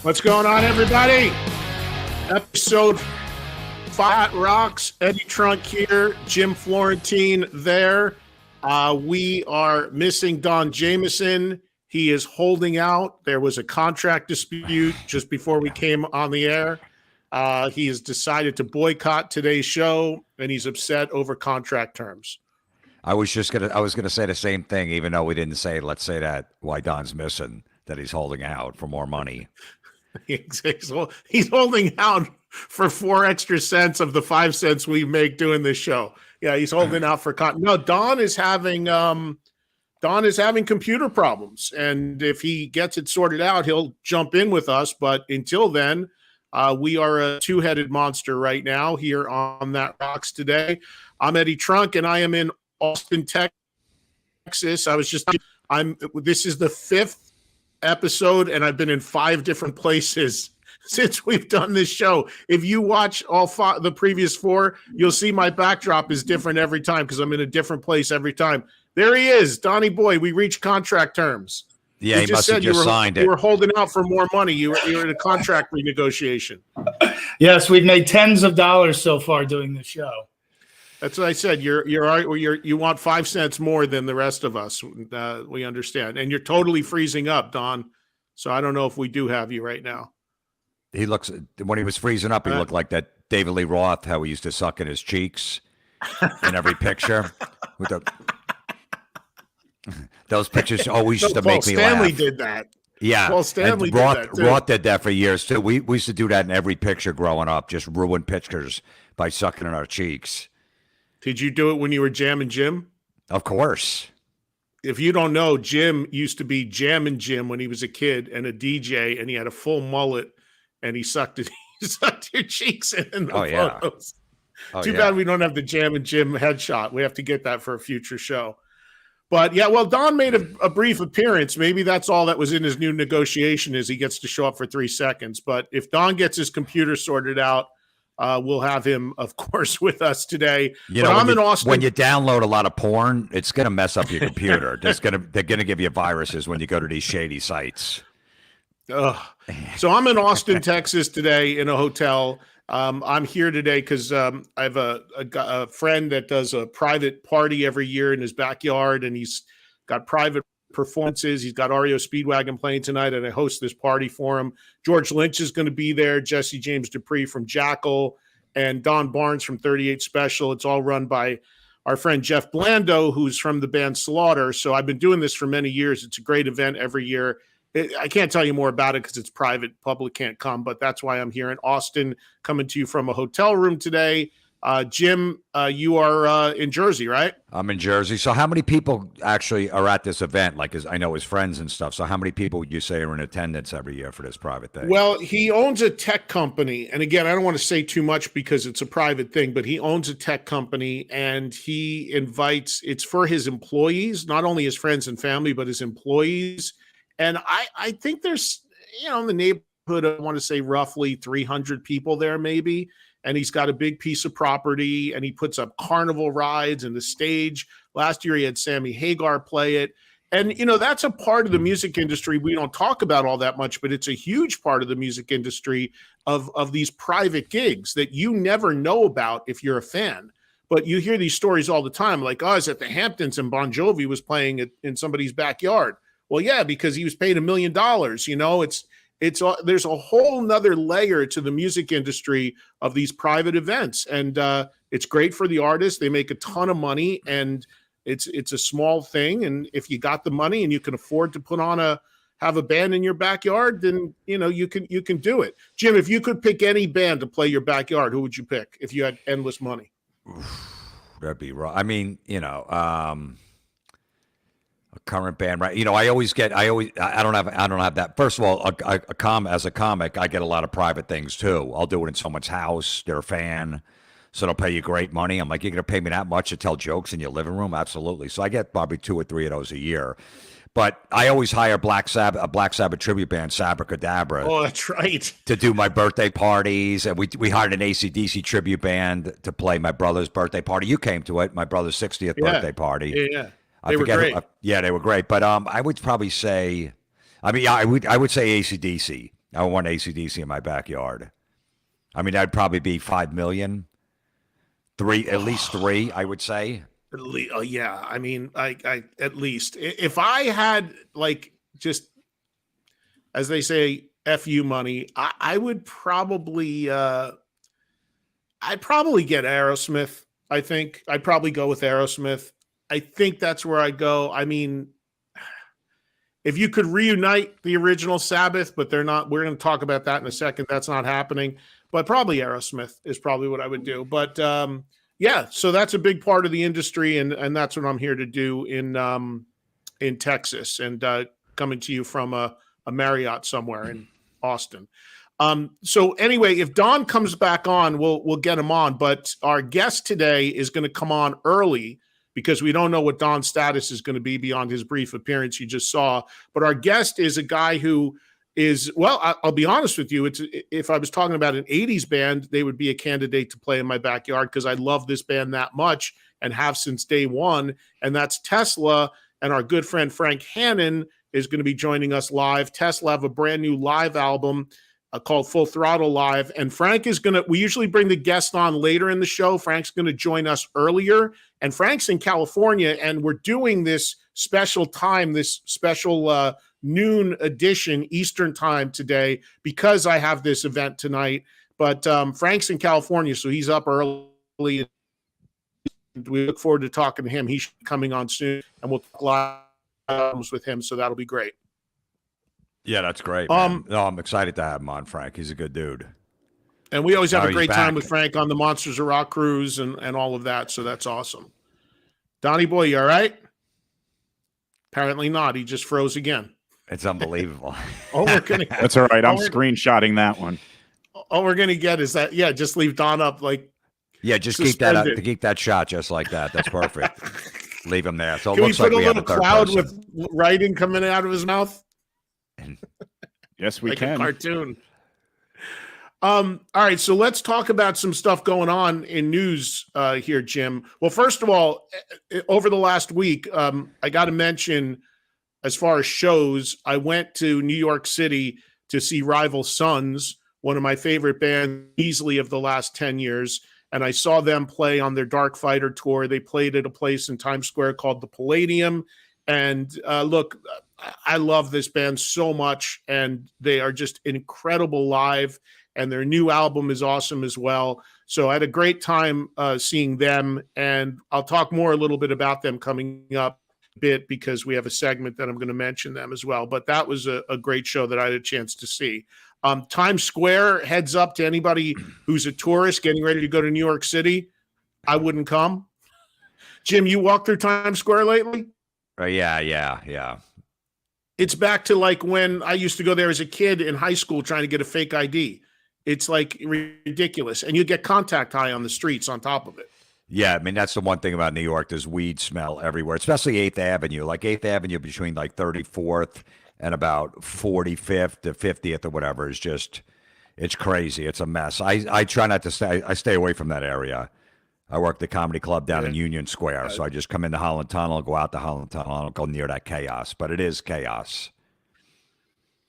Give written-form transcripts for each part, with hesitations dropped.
What's going on, everybody? Episode 5 rocks. Eddie Trunk here, Jim Florentine there. We are missing Don Jameson. He is holding out. There was a contract dispute just before we came on the air. He has decided to boycott today's show, and he's upset over contract terms. I was gonna say the same thing, even though we didn't say. Let's say that why Don's missing, that he's holding out for more money. He's holding out for 4 extra cents of the 5 cents we make doing this show. Yeah, he's holding out for no. Don is having computer problems, and if he gets it sorted out, he'll jump in with us. But until then, we are a two-headed monster right now here on That Rocks Today. I'm Eddie Trunk, and I am in Austin, Texas. This is the 5th episode, and I've been in 5 different places since we've done this show. If you watch all 5, the previous 4, you'll see my backdrop is different every time because I'm in a different place every time. There he is, Donnie Boy. We reached contract terms. Yeah, he must have just signed it. You were holding out for more money. You were in a contract renegotiation. Yes, we've made tens of dollars so far doing the show. That's what I said. You want 5 cents more than the rest of us. We understand, and you're totally freezing up, Don. So I don't know if we do have you right now. He looks, when he was freezing up, he looked like that David Lee Roth, how he used to suck in his cheeks in every picture. With those pictures always used to make me laugh. Stanley did that. Yeah, Paul Stanley did that too. Roth did that for years too. We used to do that in every picture growing up, just ruin pictures by sucking in our cheeks. Did you do it when you were Jammin' Jim? Of course. If you don't know, Jim used to be Jammin' Jim when he was a kid and a DJ, and he had a full mullet, and he sucked it. He sucked your cheeks in the photos. Too bad we don't have the Jammin' Jim headshot. We have to get that for a future show. But yeah, well, Don made a brief appearance. Maybe that's all that was in his new negotiation is he gets to show up for 3 seconds. But if Don gets his computer sorted out, we'll have him, of course, with us today. I'm in Austin. When you download a lot of porn, it's going to mess up your computer. They're going to give you viruses when you go to these shady sites. So I'm in Austin, Texas today in a hotel. I'm here today because I have a friend that does a private party every year in his backyard, and he's got private performances. He's got REO Speedwagon playing tonight, and I host this party for him. George Lynch is going to be there, Jesse James Dupree from Jackal, and Don Barnes from 38 Special. It's all run by our friend Jeff Blando, who's from the band Slaughter. So I've been doing this for many years. It's a great event every year. I can't tell you more about it because it's private. Public can't come, but that's why I'm here in Austin, coming to you from a hotel room today. Jim, you are in Jersey, right? I'm in Jersey. So how many people actually are at this event? Like, I know his friends and stuff. So how many people would you say are in attendance every year for this private thing? Well, he owns a tech company. And again, I don't want to say too much because it's a private thing, but he owns a tech company, and he invites, it's for his employees, not only his friends and family, but his employees. And I think there's, in the neighborhood, I want to say roughly 300 people there maybe. And he's got a big piece of property, and he puts up carnival rides and the stage. Last year he had Sammy Hagar play it. And, that's a part of the music industry we don't talk about all that much, but it's a huge part of the music industry of these private gigs that you never know about if you're a fan. But you hear these stories all the time, like, I was at the Hamptons and Bon Jovi was playing it in somebody's backyard. Well, yeah, because he was paid $1 million. There's a whole nother layer to the music industry of these private events. And it's great for the artists. They make a ton of money, and it's a small thing. And if you got the money and you can afford to have a band in your backyard, then, you can do it. Jim, if you could pick any band to play your backyard, who would you pick if you had endless money? That'd be right. I mean, a current band, right? I don't have that. First of all, as a comic, I get a lot of private things too. I'll do it in someone's house. They're a fan, so they'll pay you great money. I'm like, you're going to pay me that much to tell jokes in your living room? Absolutely. So I get probably 2 or 3 of those a year. But I always hire a Black Sabbath tribute band, Sabracadabra. Oh, that's right. To do my birthday parties. And we hired an AC/DC tribute band to play my brother's birthday party. You came to it, my brother's 60th birthday party. Yeah. They were great. They were great. But I would probably say, I would say AC/DC. I want AC/DC in my backyard. I mean, that'd probably be 5 million. At least three, I would say. Yeah, I mean, I at least if I had like just as they say, FU money, I would probably I'd probably get Aerosmith. I think I'd probably go with Aerosmith. I think that's where I go. I mean, if you could reunite the original Sabbath, but they're not, we're going to talk about that in a second. That's not happening, but probably Aerosmith is probably what I would do. But yeah, so that's a big part of the industry, and that's what I'm here to do in Texas, and coming to you from a Marriott somewhere in Austin. So anyway, if Don comes back on, we'll get him on. But our guest today is going to come on early because we don't know what Don's status is going to be beyond his brief appearance you just saw. But our guest is a guy who is, well, I'll be honest with you. If I was talking about an 80s band, they would be a candidate to play in my backyard because I love this band that much and have since day one. And that's Tesla. And our good friend Frank Hannon is going to be joining us live. Tesla have a brand new live album called Full Throttle Live. And Frank is going to, we usually bring the guest on later in the show. Frank's going to join us earlier. And Frank's in California, and we're doing this special time, this special noon edition Eastern time today because I have this event tonight. But Frank's in California, so he's up early. We look forward to talking to him. He's coming on soon, and we'll talk live with him, so that'll be great. Yeah, that's great. No, I'm excited to have him on, Frank. He's a good dude. And we always have a great time with Frank on the Monsters of Rock cruise and all of that, so that's awesome. Donnie boy, you all right? Apparently not. He just froze again. It's unbelievable. That's all right. I'm screenshotting that one. All we're gonna get is that, yeah, just leave Don up like. Yeah, just keep that shot just like that. That's perfect. Leave him there. So it Can looks we put like a we have little a third cloud person. with writing coming out of his mouth? Yes, we like can. A cartoon. All right, so let's talk about some stuff going on in news here, Jim. Well, first of all, over the last week, I got to mention, as far as shows, I went to New York City to see Rival Sons, one of my favorite bands easily of the last 10 years. And I saw them play on their Dark Fighter tour. They played at a place in Times Square called the Palladium. And look, I love this band so much, and they are just incredible live. And their new album is awesome as well. So I had a great time seeing them. And I'll talk more a little bit about them coming up a bit because we have a segment that I'm going to mention them as well. But that was a great show that I had a chance to see. Times Square, heads up to anybody who's a tourist getting ready to go to New York City. I wouldn't come. Jim, you walked through Times Square lately? Yeah. It's back to like when I used to go there as a kid in high school trying to get a fake ID. It's like ridiculous. And you get contact high on the streets on top of it. Yeah, I mean, that's the one thing about New York. There's weed smell everywhere, especially 8th Avenue. Like 8th Avenue between like 34th and about 45th to 50th or whatever is just, it's crazy. It's a mess. I try not to stay. I stay away from that area. I work the comedy club down in Union Square. So I just come into Holland Tunnel, go out to Holland Tunnel. I don't go near that chaos, but it is chaos.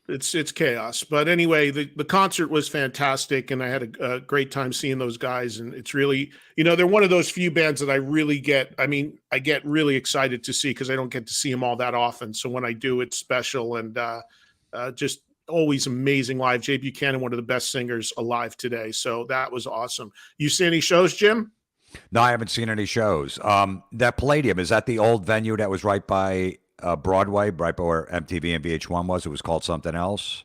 It's chaos. But anyway, the concert was fantastic, and I had a great time seeing those guys. And it's really, they're one of those few bands that I really I get really excited to see because I don't get to see them all that often. So when I do, it's special, and just always amazing live. Jay Buchanan, one of the best singers alive today. So that was awesome. You see any shows, Jim? No, I haven't seen any shows. That Palladium, is that the old venue that was right by Broadway, right by where MTV and VH1 was? It was called something else.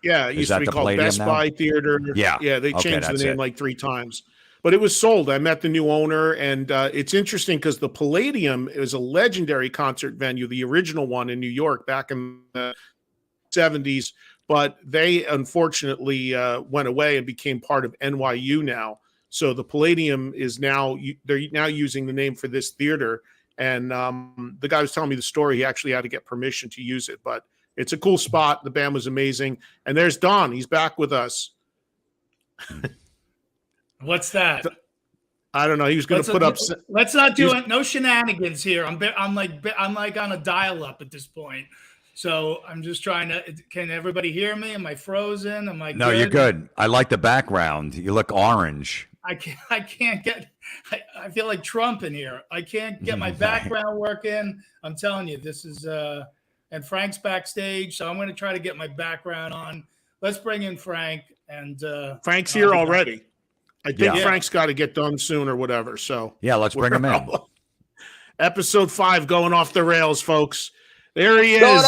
Yeah, it used to be called Palladium Best now? Buy Theater. Yeah. They changed the name it. like 3 times. But it was sold. I met the new owner, and it's interesting because the Palladium is a legendary concert venue, the original one in New York back in the 70s. But they unfortunately went away and became part of NYU now. So the Palladium is they're now using the name for this theater. And the guy was telling me the story. He actually had to get permission to use it, but it's a cool spot. The band was amazing. And there's Don. He's back with us. What's that? I don't know. He was going to put up. Let's not do it. No shenanigans here. I'm like on a dial-up at this point. So I'm just trying to. Can everybody hear me? Am I frozen? Am I? No, you're good. I like the background. You look orange. I can't get. I feel like Trump in here. I can't get my background working. I'm telling you, this is. And Frank's backstage, so I'm going to try to get my background on. Let's bring in Frank and. Frank's here already. I think Yeah. Frank's got to get done soon or whatever. So Yeah, let's bring him in. Episode 5 going off the rails, folks. There he is. Going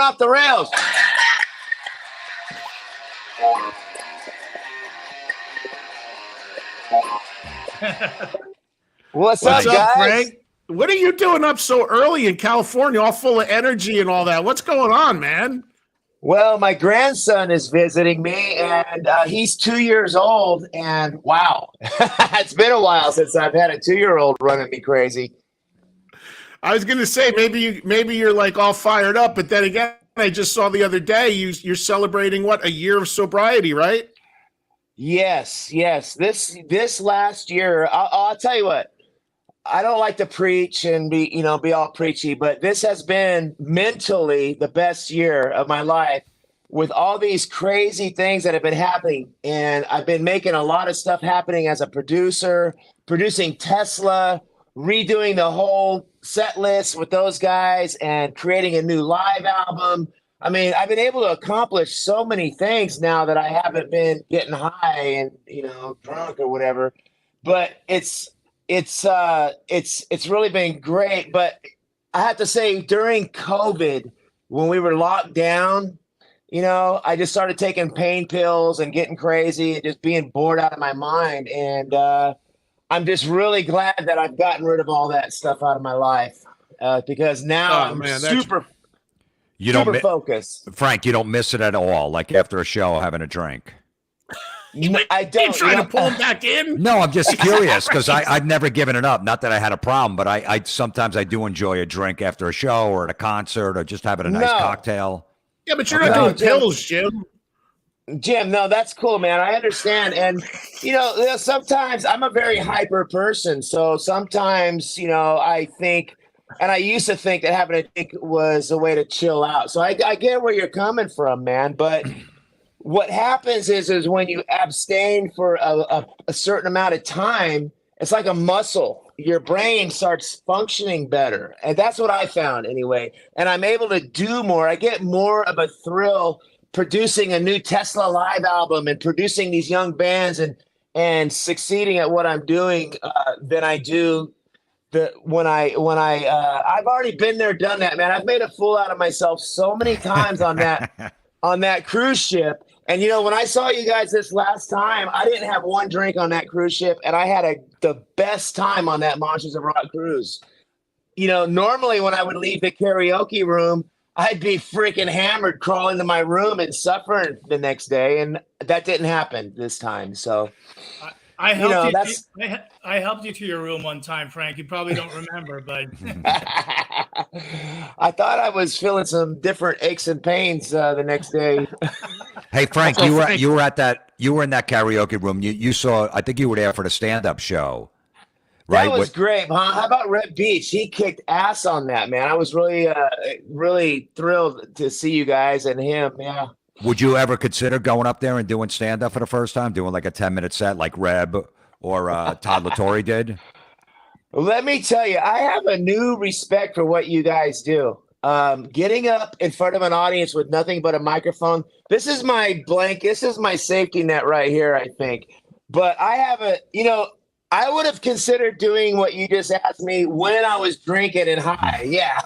off the rails. What's up, guys? Frank? What are you doing up so early in California, all full of energy and all that? What's going on, man? Well, my grandson is visiting me, and he's 2 years old. And wow, it's been a while since I've had a 2-year-old running me crazy. I was going to say maybe you're like all fired up, but then again, I just saw the other day you're celebrating a year of sobriety, right? Yes. This last year, I'll tell you what. I don't like to preach and be all preachy, but this has been mentally the best year of my life with all these crazy things that have been happening. And I've been making a lot of stuff happening as a producer, producing Tesla, redoing the whole set list with those guys and creating a new live album. I mean, I've been able to accomplish so many things now that I haven't been getting high and, drunk or whatever, but it's really been great. But I have to say, during COVID, when we were locked down, I just started taking pain pills and getting crazy and just being bored out of my mind. And I'm just really glad that I've gotten rid of all that stuff out of my life because now I'm super focused. Frank, you don't miss it at all, like after a show having a drink. I don't. You trying to pull him back in? No, I'm just curious because I've never given it up. Not that I had a problem, but I sometimes I do enjoy a drink after a show or at a concert or just having a nice cocktail. Yeah, but you're not doing pills, Jim. Jim, no, that's cool, man. I understand. And, sometimes I'm a very hyper person. So sometimes, I think, and I used to think that having a drink was a way to chill out. So I get where you're coming from, man. But what happens is when you abstain for a certain amount of time, it's like a muscle. Your brain starts functioning better. And that's what I found anyway. And I'm able to do more. I get more of a thrill producing a new Tesla live album and producing these young bands and succeeding at what I'm doing than I do when I've already been there, done that, man. I've made a fool out of myself so many times on that cruise ship. And, when I saw you guys this last time, I didn't have one drink on that cruise ship, and I had the best time on that Monsters of Rock cruise. Normally when I would leave the karaoke room, I'd be freaking hammered, crawling to my room and suffering the next day, and that didn't happen this time. So I helped you to your room one time, Frank. You probably don't remember, but I thought I was feeling some different aches and pains the next day. Hey Frank, you were in that karaoke room. You saw, I think you were there for the stand-up show. Right? That was great, huh? How about Red Beach? He kicked ass on that, man. I was really, really thrilled to see you guys and him. Yeah. Would you ever consider going up there and doing stand-up for the first time, doing like a 10-minute set like Reb or Todd LaTorre did? Let me tell you, I have a new respect for what you guys do. Getting up in front of an audience with nothing but a microphone. This is my safety net right here, I think. But I would have considered doing what you just asked me when I was drinking and high. Yeah.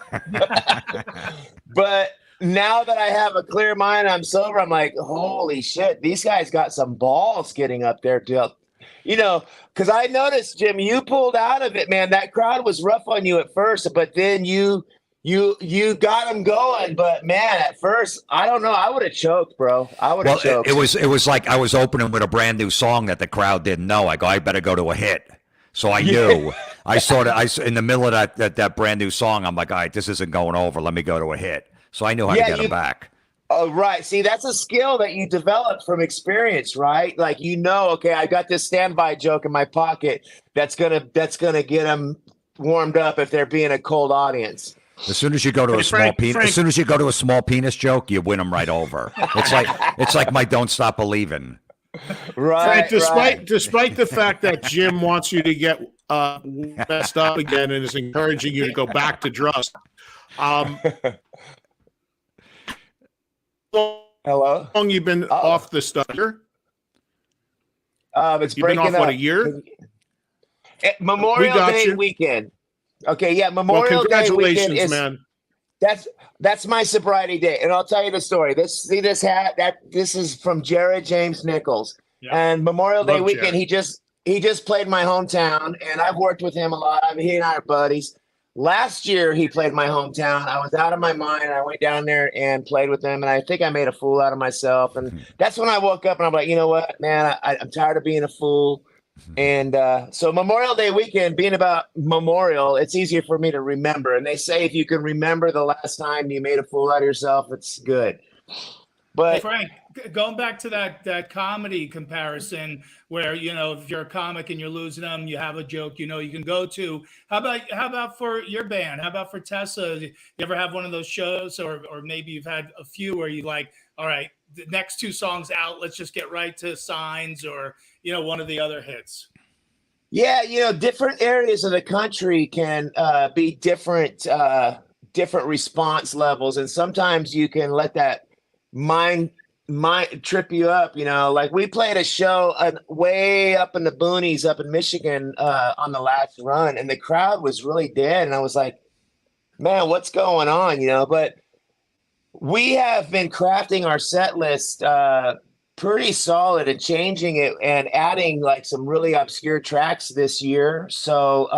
But now that I have a clear mind, I'm sober. I'm like, holy shit, these guys got some balls getting up there because I noticed, Jim, you pulled out of it, man. That crowd was rough on you at first, but then you got them going. But man, at first, I don't know. I would have choked, bro. I would have choked. It was like I was opening with a brand new song that the crowd didn't know. I go, I better go to a hit. So I knew. I in the middle of that brand new song, I'm like, all right, this isn't going over. Let me go to a hit. So I knew how to get them back. Oh, right. See, that's a skill that you develop from experience, right? Like, okay, I got this standby joke in my pocket that's gonna get them warmed up if they're being a cold audience. As soon as you go to Hey, a small Frank, penis, Frank. as soon as you go to a small penis joke, you win them right over. It's like my "Don't Stop Believing." Right. Frank, despite the fact that Jim wants you to get messed up again and is encouraging you to go back to drugs, how Hello. long you been off the stuff? It's You've been breaking off, what, up. a year? Memorial got Day you. weekend. Okay, yeah, Well, Memorial Day weekend congratulations, is man. that's my sobriety day, and I'll tell you the story. This hat this is from Jared James Nichols, Yeah. and Memorial Day Love weekend Jared. he just played my hometown, and I've worked with him a lot. I mean, he and I are buddies. Last year he played my hometown. I was out of my mind. I went down there and played with him, and I think I made a fool out of myself. And that's when I woke up and I'm like, you know what, man, I'm tired of being a fool. And so Memorial Day weekend being about Memorial, it's easier for me to remember. And they say if you can remember the last time you made a fool out of yourself, it's good. Hey, But Frank, going back to that comedy comparison where, if you're a comic and you're losing them, you have a joke, you can go to. How about for your band? How about for Tessa? You ever have one of those shows, or maybe you've had a few where you like, all right, the next two songs out, let's just get right to Signs, or one of the other hits. yeah, different areas of the country can be different response levels, and sometimes you can let that mind trip you up. Like we played a show way up in the boonies up in Michigan on the last run, and the crowd was really dead, and I was like, man, what's going on? But we have been crafting our set list pretty solid and changing it and adding like some really obscure tracks this year. So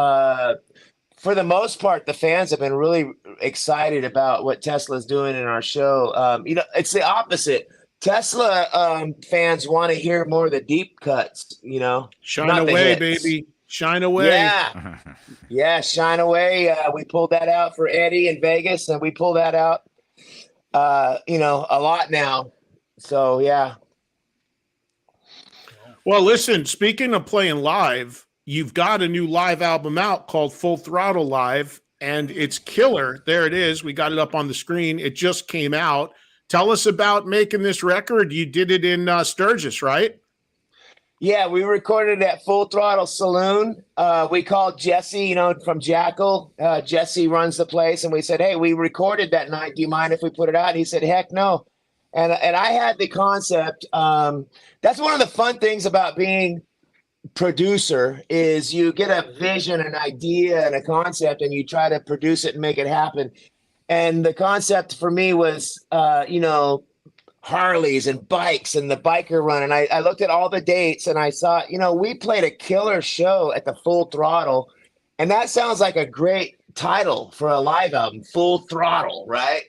for the most part, the fans have been really excited about what Tesla's doing in our show. It's the opposite. Tesla fans want to hear more of the deep cuts, Shine not the away, hits. baby. Shine away. Yeah, Shine Away. We pulled that out for Eddie in Vegas, and we pull that out, a lot now. So, yeah. Well, listen, speaking of playing live, you've got a new live album out called Full Throttle Live, and it's killer. There it is. We got it up on the screen. It just came out. Tell us about making this record. You did it in Sturgis, right? Yeah, we recorded at Full Throttle Saloon. We called Jesse, from Jackal. Jesse runs the place, and we said, hey, we recorded that night. Do you mind if we put it out? And he said, heck no. And I had the concept. That's one of the fun things about being producer is you get a vision, an idea, and a concept, and you try to produce it and make it happen. And the concept for me was, Harleys and bikes and the biker run. And I looked at all the dates and I saw, we played a killer show at the Full Throttle. And that sounds like a great title for a live album, Full Throttle, right?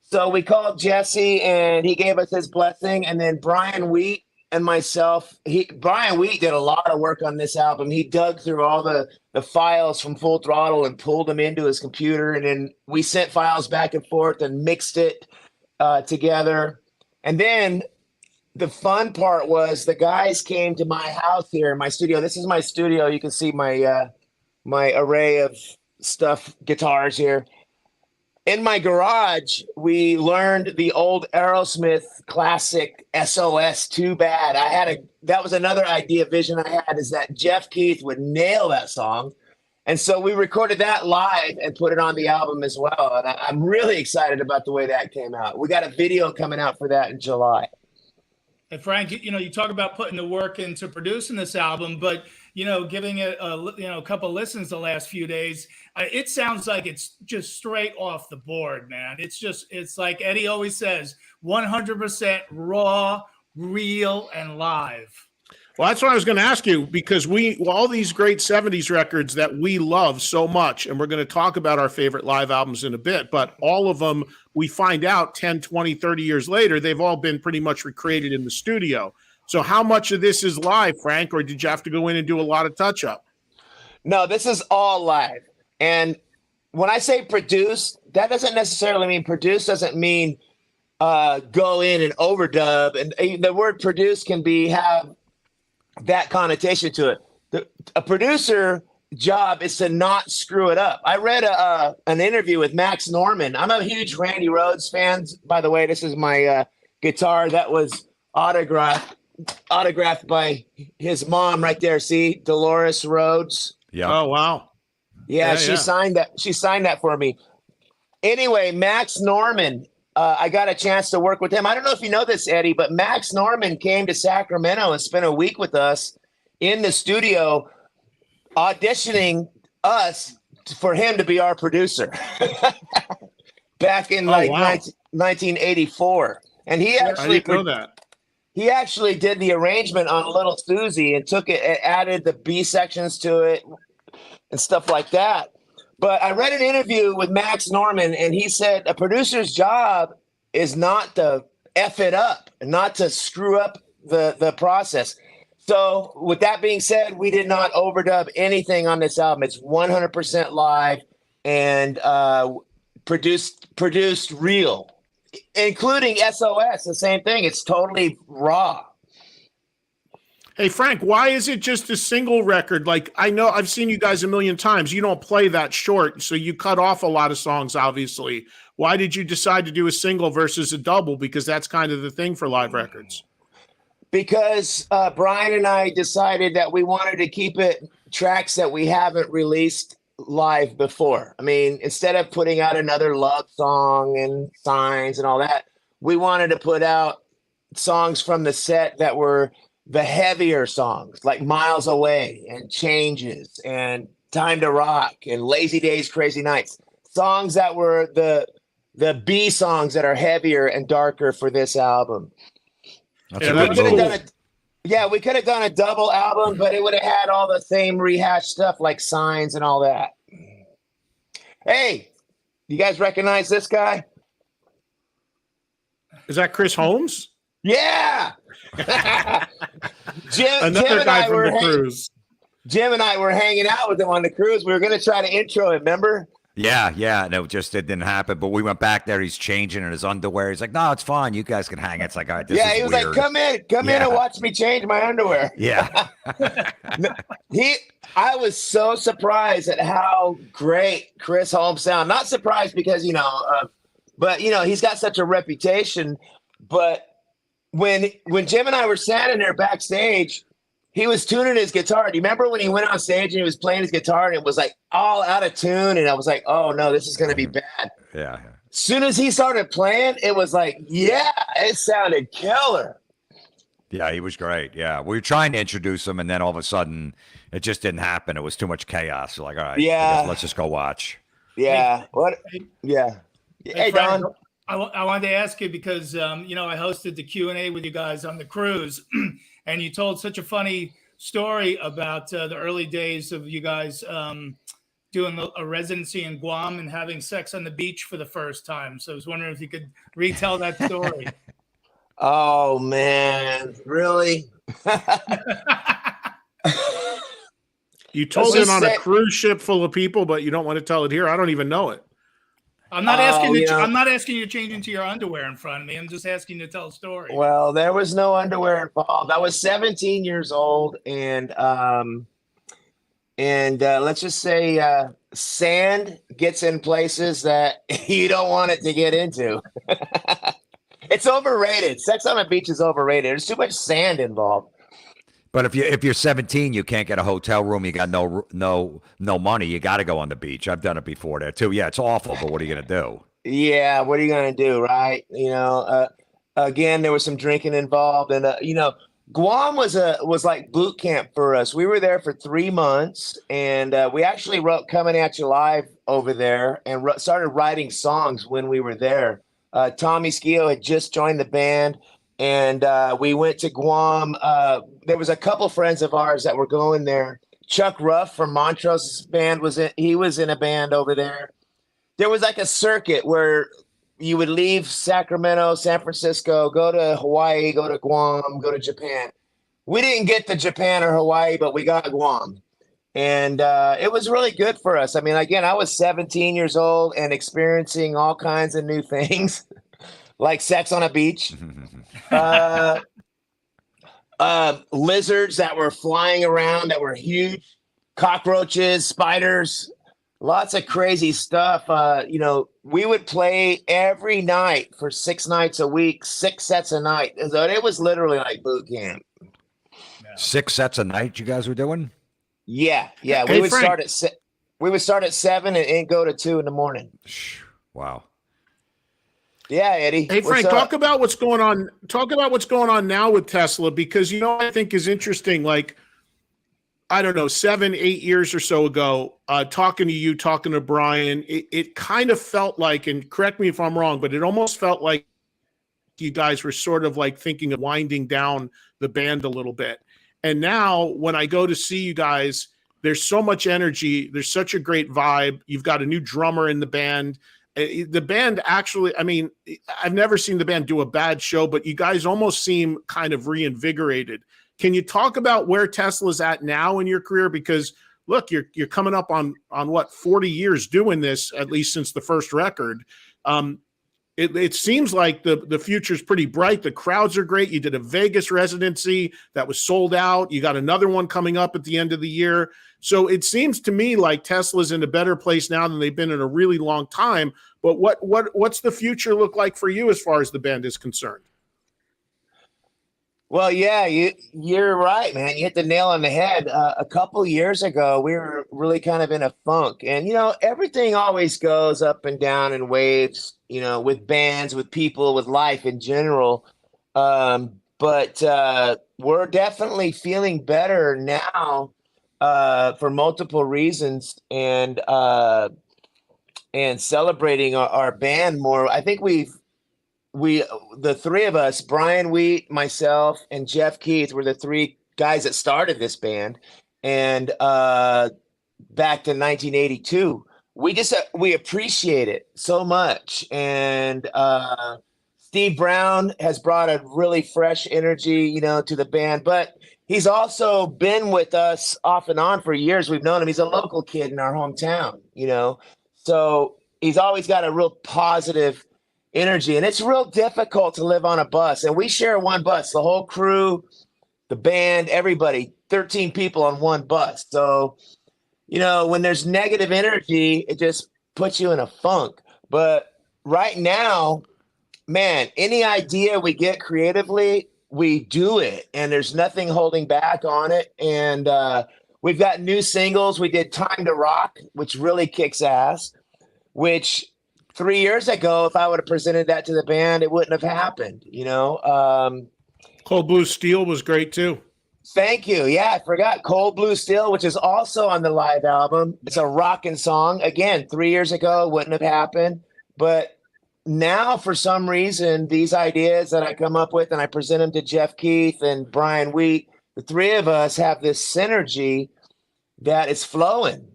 So we called Jesse and he gave us his blessing. And then Brian Wheat and myself, Brian Wheat did a lot of work on this album. He dug through all the files from Full Throttle and pulled them into his computer. And then we sent files back and forth and mixed it together. And then the fun part was the guys came to my house here, my studio. This is my studio. You can see my my array of stuff, guitars here. In my garage, we learned the old Aerosmith classic SOS Too Bad. That was another idea, vision I had, is that Jeff Keith would nail that song. And so we recorded that live and put it on the album as well. And I'm really excited about the way that came out. We got a video coming out for that in July. And Frank, you talk about putting the work into producing this album, but giving it a couple listens the last few days, it sounds like it's just straight off the board, man. It's like Eddie always says, 100% raw, real, and live. Well, that's what I was going to ask you, because all these great 70s records that we love so much, and we're going to talk about our favorite live albums in a bit, but all of them, we find out 10, 20, 30 years later, they've all been pretty much recreated in the studio. So how much of this is live, Frank, or did you have to go in and do a lot of touch-up? No, this is all live. And when I say produce, that doesn't necessarily mean produce, doesn't mean go in and overdub. And the word produce can have that connotation to it. A producer job is to not screw it up. I read an interview with Max Norman. I'm a huge Randy Rhoads fan. By the way, this is my guitar that was autographed by his mom right there. See, Dolores Rhodes. Yeah. Oh wow. Yeah, she yeah. signed that. She signed that for me. Anyway, Max Norman, I got a chance to work with him. I don't know if you know this, Eddie, but Max Norman came to Sacramento and spent a week with us in the studio auditioning us for him to be our producer back in 1984. And he I actually didn't know that. he actually did the arrangement on Little Susie and took it and added the B sections to it and stuff like that. But I read an interview with Max Norman, and he said a producer's job is not to F it up, not to screw up the process. So with that being said, we did not overdub anything on this album. It's 100% live and produced real, including SOS, the same thing. It's totally raw. Hey, Frank, why is it just a single record? Like, I know I've seen you guys a million times. You don't play that short, so you cut off a lot of songs, obviously. Why did you decide to do a single versus a double? Because that's kind of the thing for live records. Because Brian and I decided that we wanted to keep it tracks that we haven't released live before. I mean, instead of putting out another love song and Signs and all that, we wanted to put out songs from the set that were the heavier songs, like Miles Away and Changes and Time to Rock and Lazy Days, Crazy Nights. Songs that were the B songs that are heavier and darker for this album. That's Yeah, a that's good cool. move. We could have done a double album, but it would have had all the same rehashed stuff like Signs and all that. Hey, you guys recognize this guy? Is that Chris Holmes? Yeah. Another guy from the cruise. Jim and I were hanging out with him on the cruise. We were going to try to intro him, remember? Yeah. No, it didn't happen. But we went back there. He's changing in his underwear. He's like, "No, it's fine. You guys can hang." It's like, all right, this is He was weird. like, come in and watch me change my underwear. Yeah. I was so surprised at how great Chris Holmes sound. Not surprised because, but he's got such a reputation. But when Jim and I were standing there backstage, he was tuning his guitar. Do you remember when he went on stage and he was playing his guitar and it was like all out of tune? And I was like, oh no, this is going to be bad. Yeah. As soon as he started playing, it was like, yeah, it sounded killer. Yeah, he was great. Yeah. We were trying to introduce him, and then all of a sudden it just didn't happen. It was too much chaos. We're like, all right, let's just go watch. Yeah. Yeah. Hey, Frank, Don. I wanted to ask you because I hosted the Q&A with you guys on the cruise, and you told such a funny story about the early days of you guys doing a residency in Guam and having sex on the beach for the first time. So I was wondering if you could retell that story. Oh man, really? You told Let's it on just a cruise ship full of people, but you don't want to tell it here. I don't even know it. I'm not asking yeah. I'm not asking you to change into your underwear in front of me. I'm just asking you to tell a story. Well, there was no underwear involved. I was 17 years old, and let's just say sand gets in places that you don't want it to get into. It's overrated. Sex on a beach is overrated. There's too much sand involved. But if you're 17, you can't get a hotel room. You got no money. You got to go on the beach. I've done it before there too. Yeah, it's awful. But what are you gonna do? Yeah, what are you gonna do, right? Again, there was some drinking involved, and Guam was like boot camp for us. We were there for 3 months, and we actually wrote "Coming at You Live" over there, and started writing songs when we were there. Tommy Skio had just joined the band. And we went to Guam. There was a couple friends of ours that were going there. Chuck Ruff from Montrose band he was in a band over there. There was like a circuit where you would leave Sacramento, San Francisco, go to Hawaii, go to Guam, go to Japan. We didn't get to Japan or Hawaii, but we got Guam. And it was really good for us. I mean, again, I was 17 years old and experiencing all kinds of new things. Like sex on a beach, lizards that were flying around that were huge. cockroaches, spiders, lots of crazy stuff. We would play every night for 6 nights a week, 6 sets a night. So it was literally like boot camp. 6 sets a night you guys were doing? Yeah. Hey, We would Frank. start at 7 and go to 2 in the morning. Wow. Yeah, Eddie. Hey, Frank, talk about what's going on. Talk about what's going on now with Tesla, because, I think is interesting. Like, I don't know, 7, 8 years or so ago, talking to Brian, it kind of felt like, and correct me if I'm wrong, but it almost felt like you guys were sort of like thinking of winding down the band a little bit. And now when I go to see you guys, there's so much energy. There's such a great vibe. You've got a new drummer in the band. The band actually, I mean, I've never seen the band do a bad show, but you guys almost seem kind of reinvigorated. Can you talk about where Tesla's at now in your career? Because look, you're coming up on what, 40 years doing this, at least since the first record. It seems like the future's pretty bright. The crowds are great. You did a Vegas residency that was sold out. You got another one coming up at the end of the year. So it seems to me like Tesla's in a better place now than they've been in a really long time. But what's the future look like for you as far as the band is concerned? Well, yeah, you're right, man. You hit the nail on the head. A couple years ago, we were really kind of in a funk. And, everything always goes up and down in waves, with bands, with people, with life in general. But we're definitely feeling better now for multiple reasons, and celebrating our band more. I think the three of us, Brian Wheat, myself, and Jeff Keith, were the 3 guys that started this band. And back to 1982, we appreciate it so much. And Steve Brown has brought a really fresh energy, to the band, but he's also been with us off and on for years. We've known him. He's a local kid in our hometown, so he's always got a real positive energy, and it's real difficult to live on a bus. And we share one bus, the whole crew, the band, everybody, 13 people on one bus. So, when there's negative energy, it just puts you in a funk. But right now, man, any idea we get creatively, we do it, and there's nothing holding back on it. And we've got new singles. We did Time to Rock, which really kicks ass, which 3 years ago, if I would have presented that to the band, it wouldn't have happened, Cold Blue Steel was great too. Thank you. Yeah, I forgot Cold Blue Steel, which is also on the live album. It's a rocking song. Again, 3 years ago, it wouldn't have happened. But now, for some reason, these ideas that I come up with and I present them to Jeff Keith and Brian Wheat, the 3 of us have this synergy that is flowing.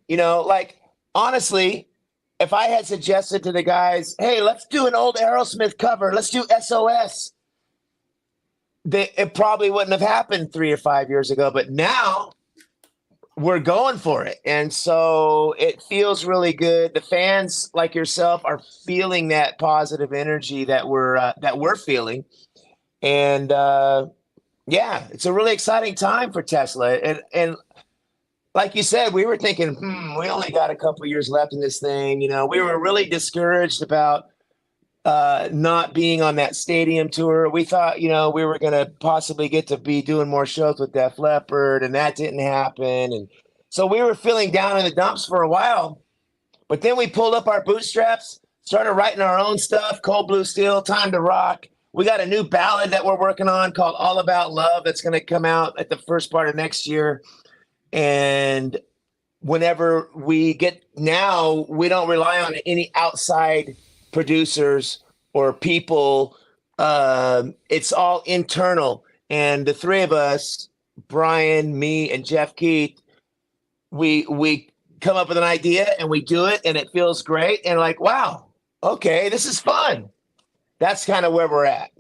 Honestly, if I had suggested to the guys, hey, let's do an old Aerosmith cover, let's do SOS, it probably wouldn't have happened 3 or 5 years ago. But now we're going for it. And so it feels really good. The fans like yourself are feeling that positive energy that we're feeling. And yeah, it's a really exciting time for Tesla. And like you said, we were thinking, we only got a couple years left in this thing. We were really discouraged about not being on that stadium tour. We thought, we were going to possibly get to be doing more shows with Def Leppard, and that didn't happen. And so we were feeling down in the dumps for a while, but then we pulled up our bootstraps, started writing our own stuff, Cold Blue Steel, Time to Rock. We got a new ballad that we're working on called All About Love that's going to come out at the first part of next year. And whenever we don't rely on any outside producers or people. It's all internal. And the 3 of us, Brian, me, and Jeff Keith, we come up with an idea and we do it, and it feels great. And wow, okay, this is fun. That's kind of where we're at.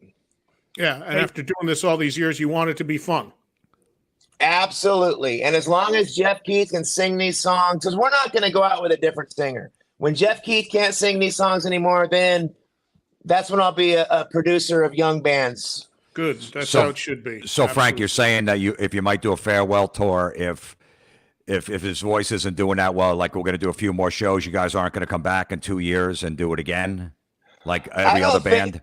Yeah, and after doing this all these years, you want it to be fun. Absolutely. And as long as Jeff Keith can sing these songs, because we're not going to go out with a different singer. When Jeff Keith can't sing these songs anymore, then that's when I'll be a producer of young bands. Good. That's how it should be. So, Frank, you're saying that if you might do a farewell tour, if if his voice isn't doing that well, like we're going to do a few more shows, you guys aren't going to come back in 2 years and do it again, like every other band?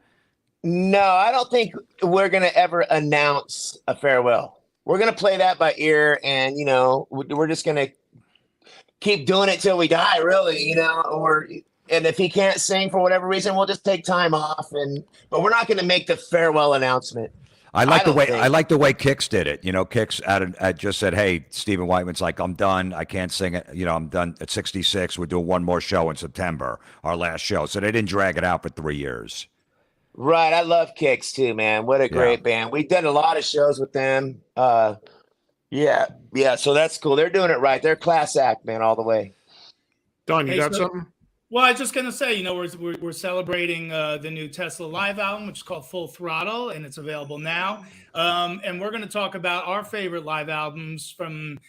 No, I don't think we're going to ever announce a farewell. We're going to play that by ear, and, you know, we're just going to keep doing it till we die, really, you know, and if he can't sing for whatever reason, we'll just take time off, but we're not going to make the farewell announcement. I like the way Kix did it. You know, Kix just said, "Hey, Stephen Whiteman's like, I'm done. I can't sing it. You know, I'm done at 66. We're doing one more show in September, our last show." So they didn't drag it out for 3 years. Right. I love Kix too, man. What a great band. We've done a lot of shows with them. Yeah. So that's cool. They're doing it right. They're class act, man, all the way. Don, you got something? Well, I was just gonna say, you know, we're celebrating the new Tesla live album, which is called Full Throttle, and it's available now. And we're gonna talk about our favorite live albums from,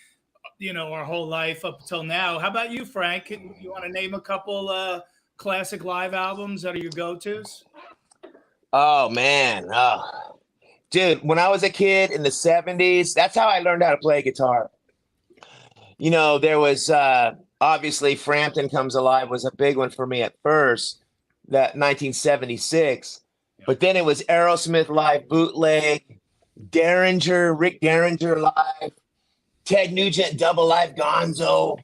you know, our whole life up until now. How about you, Frank? You want to name a couple classic live albums that are your go-tos? Oh man, dude, when I was a kid in the 70s, that's how I learned how to play guitar. You know, there was obviously Frampton Comes Alive was a big one for me at first, that 1976. But then it was Aerosmith live bootleg, Rick Derringer live, Ted Nugent double live Gonzo,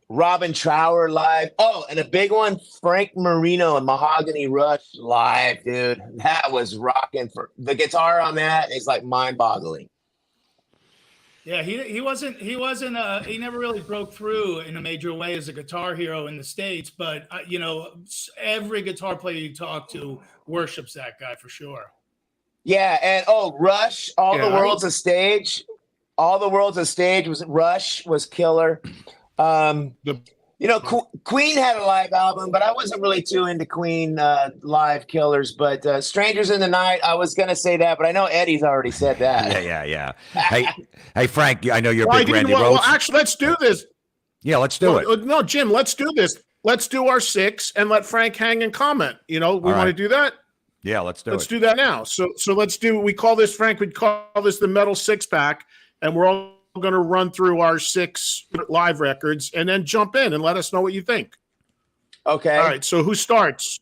Robin Trower live. Oh, and a big one, Frank Marino and Mahogany Rush live, dude. That was rocking. For the guitar on that is like mind-boggling. Yeah, he never really broke through in a major way as a guitar hero in the States, but you know, every guitar player you talk to worships that guy for sure. Yeah, and Rush, All the World's a Stage. All the World's a Stage was killer. You know, Queen had a live album, but I wasn't really too into Queen live killers. But Strangers in the Night, I was going to say that, but I know Eddie's already said that. Yeah. Hey, Frank, I know you're a big Randy Rhoads. Well, actually, let's do this. Yeah, let's do it. No, Jim, let's do this. Let's do our 6 and let Frank hang and comment. You know, we want to do that? Yeah, let's do it. Let's do that now. So let's do, we call this, Frank, we'd call this the Metal 6-pack, and we're all going to run through our 6 live records and then jump in and let us know what you think. Okay. All right. So who starts?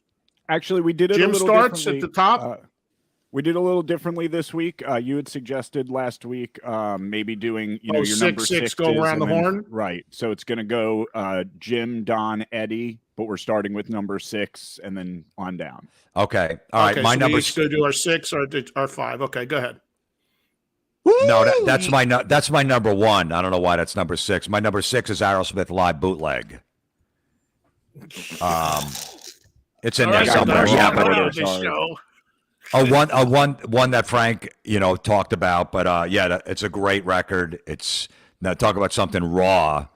Actually, we did it. Jim a little starts at the top. We did a little differently this week. You had suggested last week maybe doing your number 6 go around the horn. Right. So it's going to go Jim, Don, Eddie, but we're starting with number 6 and then on down. Okay. All right. My number. So do our 6 or our 5. Okay, go ahead. No, that's my number 1. I don't know why that's number 6. My number 6 is Aerosmith live bootleg. It's in there somewhere. Yeah, but one that Frank talked about, but it's a great record. It's now talk about something raw,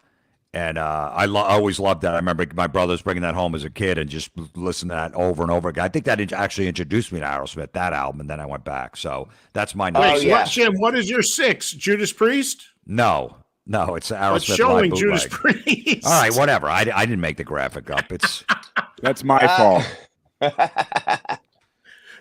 and I always loved that. I remember my brothers bringing that home as a kid and just listening to that over and over again. I think that actually introduced me to Aerosmith, that album, and then I went back. So that's my number. Jim, what is your 6? Judas Priest? No, it's Aerosmith. It's showing live Judas bootleg. Priest. All right, whatever. I didn't make the graphic up. It's that's my fault.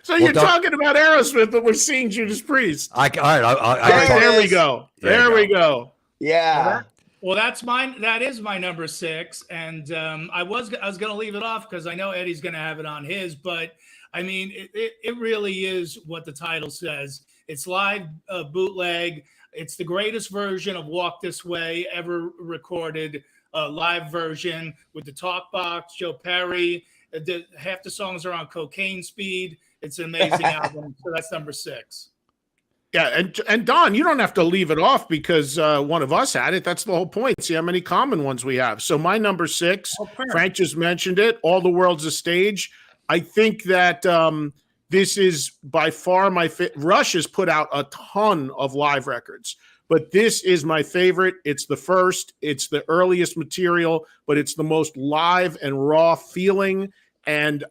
So you're talking about Aerosmith, but we're seeing Judas Priest. All right, there we go. There we go. Yeah. Well, that is my number 6, and I was going to leave it off because I know Eddie's going to have it on his, but I mean, it really is what the title says. It's live bootleg. It's the greatest version of Walk This Way ever recorded, live version with the talk box, Joe Perry. Half the songs are on cocaine speed. It's an amazing album. So that's number 6. Yeah, and Don, you don't have to leave it off because one of us had it. That's the whole point. See how many common ones we have. So my number 6, Frank just mentioned it, All the World's a Stage. I think that this is by far my favorite. Rush has put out a ton of live records, but this is my favorite. It's the first. It's the earliest material, but it's the most live and raw feeling. And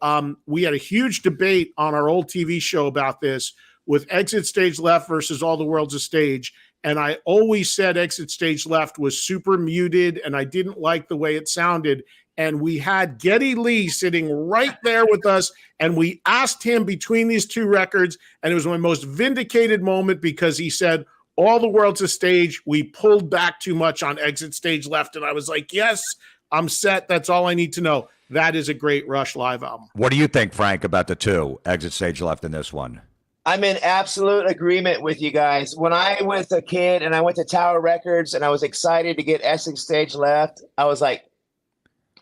we had a huge debate on our old TV show about this with Exit Stage Left versus All the World's a Stage. And I always said Exit Stage Left was super muted and I didn't like the way it sounded. And we had Geddy Lee sitting right there with us. And we asked him between these 2 records. And it was my most vindicated moment because he said, All the World's a Stage. We pulled back too much on Exit Stage Left, and I was like, yes, I'm set. That's all I need to know. That is a great Rush live album. What do you think, Frank, about the two, Exit Stage Left in this one? I'm in absolute agreement with you guys. When I was a kid and I went to Tower Records and I was excited to get Essex Stage Left, I was like,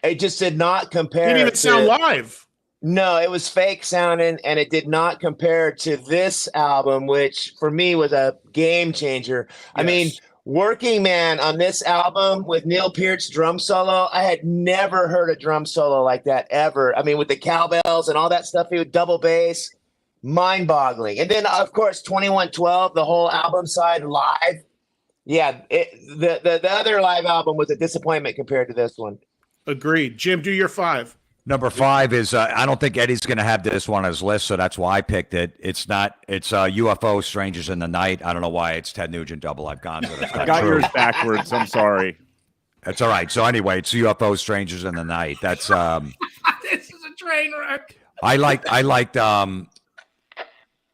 it just did not compare. Didn't even sound live. No, it was fake sounding, and it did not compare to this album, which for me was a game changer. Yes. I mean, Working Man on this album with Neil Peart's drum solo, I had never heard a drum solo like that ever. I mean, with the cowbells and all that stuff, he would double bass, mind-boggling. And then, of course, 2112, the whole album side live. Yeah, the other live album was a disappointment compared to this one. Agreed. Jim, do your 5. Number 5 is I don't think Eddie's going to have this one on his list, so that's why I picked it. It's UFO Strangers in the Night. I don't know why it's Ted Nugent Double I've gone to. I got yours backwards. I'm sorry. That's all right. So anyway, it's UFO Strangers in the Night. That's This is a train wreck. I liked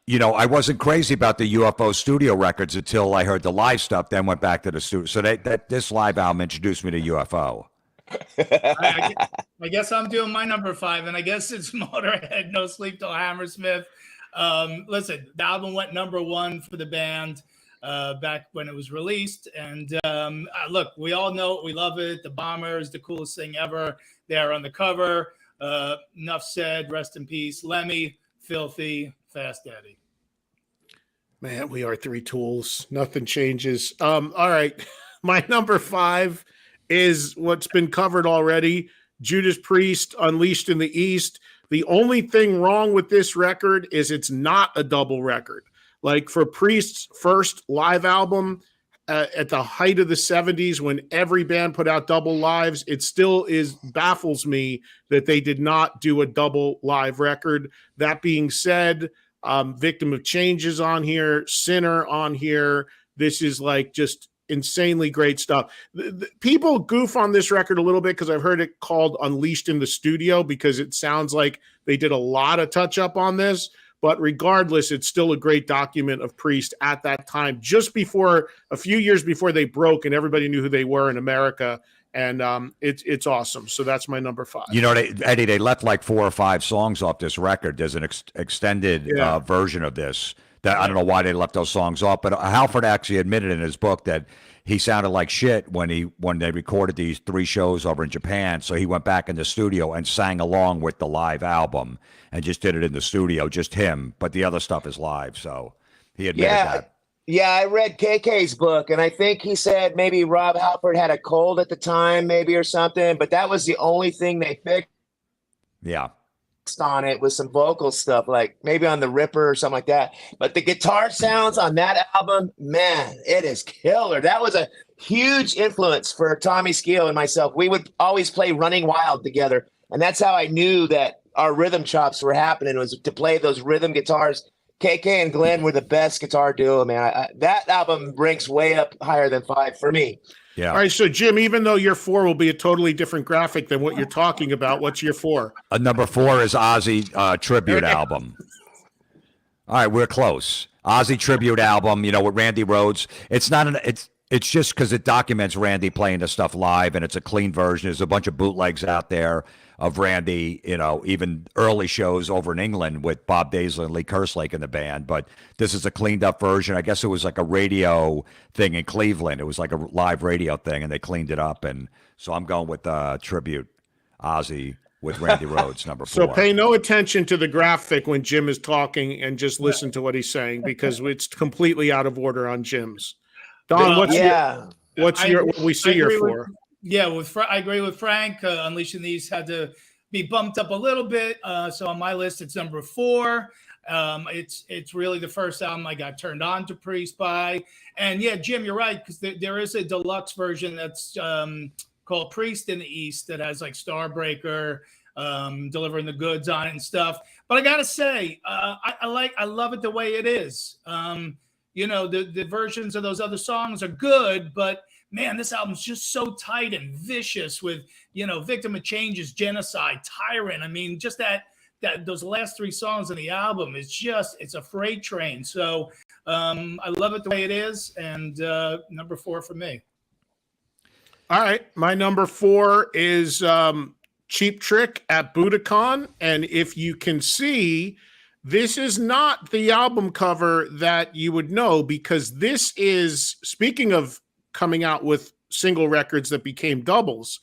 you know, I wasn't crazy about the UFO studio records until I heard the live stuff, then went back to the studio. So this live album introduced me to UFO. I guess I'm doing my number 5, and I guess it's Motorhead, No Sleep Till Hammersmith. Listen, the album went number 1 for the band back when it was released. And look, we all know it. We love it. The Bomber is the coolest thing ever. They're on the cover. Enough said. Rest in peace. Lemmy, Filthy, Fast Eddie. Man, we are 3 tools. Nothing changes. All right. My number 5 is what's been covered already. Judas Priest, Unleashed in the East. The only thing wrong with this record is it's not a double record. Like for Priest's first live album at the height of the 70s, when every band put out double lives, it still baffles me that they did not do a double live record. That being said, Victim of Change is on here, Sinner on here. This is like just insanely great stuff. People goof on this record a little bit because I've heard it called Unleashed in the Studio because it sounds like they did a lot of touch up on this. But regardless, it's still a great document of Priest at that time, just before, a few years before they broke and everybody knew who they were in America. And it's awesome. So that's my number 5. You know, Eddie, they left like 4 or 5 songs off this record. There's an extended version of this. That I don't know why they left those songs off, but Halford actually admitted in his book that he sounded like shit when they recorded these 3 shows over in Japan. So he went back in the studio and sang along with the live album and just did it in the studio, just him. But the other stuff is live. So he admitted that. Yeah, I read KK's book, and I think he said maybe Rob Halford had a cold at the time, maybe or something. But that was the only thing they fixed. Yeah. On it with some vocal stuff, like maybe on the Ripper or something like that. But the guitar sounds on that album, man, it is killer. That was a huge influence for Tommy Skeel and myself. We would always play Running Wild together, and that's how I knew that our rhythm chops were happening, was to play those rhythm guitars. KK and Glenn were the best guitar duo, man. That album ranks way up higher than 5 for me. Yeah. All right, so Jim, even though your 4 will be a totally different graphic than what you're talking about, what's your 4? Number 4 is Ozzy tribute album. All right, we're close. Ozzy tribute album, you know, with Randy Rhoads. It's just because it documents Randy playing the stuff live, and it's a clean version. There's a bunch of bootlegs out there of Randy, you know, even early shows over in England with Bob Daisley and Lee Kerslake in the band. But this is a cleaned up version. I guess it was like a radio thing in Cleveland. It was like a live radio thing, and they cleaned it up. And so I'm going with tribute Ozzy with Randy Rhoads, number 4. So pay no attention to the graphic when Jim is talking and just listen to what he's saying, because it's completely out of order on Jim's. Don, what we see your 4? I agree with Frank. Unleashing These had to be bumped up a little bit. So on my list, it's number 4. It's really the first album I got turned on to Priest by. And yeah, Jim, you're right, because there is a deluxe version that's called Priest in the East that has like Starbreaker, delivering the goods on it and stuff. But I gotta say, I love it the way it is. You know, the versions of those other songs are good, but man, this album's just so tight and vicious with, you know, Victim of Change's Genocide, Tyrant. I mean, just that those last 3 songs on the album is just, it's a freight train. So I love it the way it is, and number 4 for me. All right, my number 4 is Cheap Trick at Budokan, and if you can see, this is not the album cover that you would know, because this is, speaking of coming out with single records that became doubles.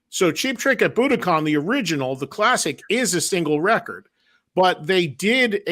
So Cheap Trick at Budokan, the original, the classic, is a single record. But they did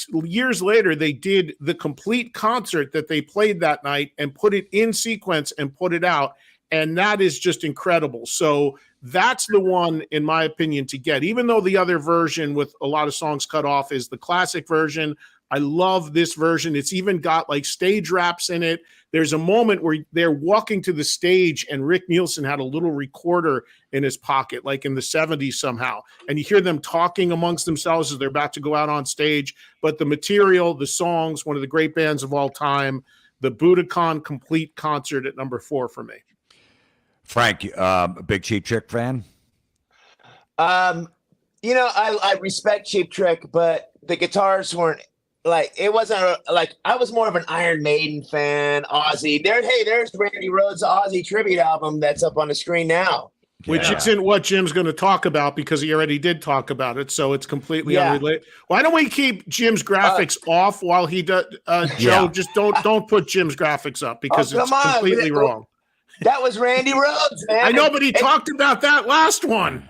years later, they did the complete concert that they played that night and put it in sequence and put it out. And that is just incredible. So that's the one, in my opinion, to get. Even though the other version with a lot of songs cut off is the classic version, I love this version. It's even got like stage raps in it. There's a moment where they're walking to the stage and Rick Nielsen had a little recorder in his pocket, like in the 70s somehow. And you hear them talking amongst themselves as they're about to go out on stage. But the material, the songs, one of the great bands of all time, the Budokan complete concert at number 4 for me. Frank, a big Cheap Trick fan? You know, I respect Cheap Trick, but the guitars weren't like, it wasn't like, I was more of an Iron Maiden fan, Ozzy. There's Randy Rhoads' Ozzy tribute album that's up on the screen now. Which isn't what Jim's going to talk about, because he already did talk about it, so it's completely unrelated. Why don't we keep Jim's graphics off while he does? Joe, just don't put Jim's graphics up, because it's completely wrong. That was Randy Rhoads, man. I know, but he talked about that last one.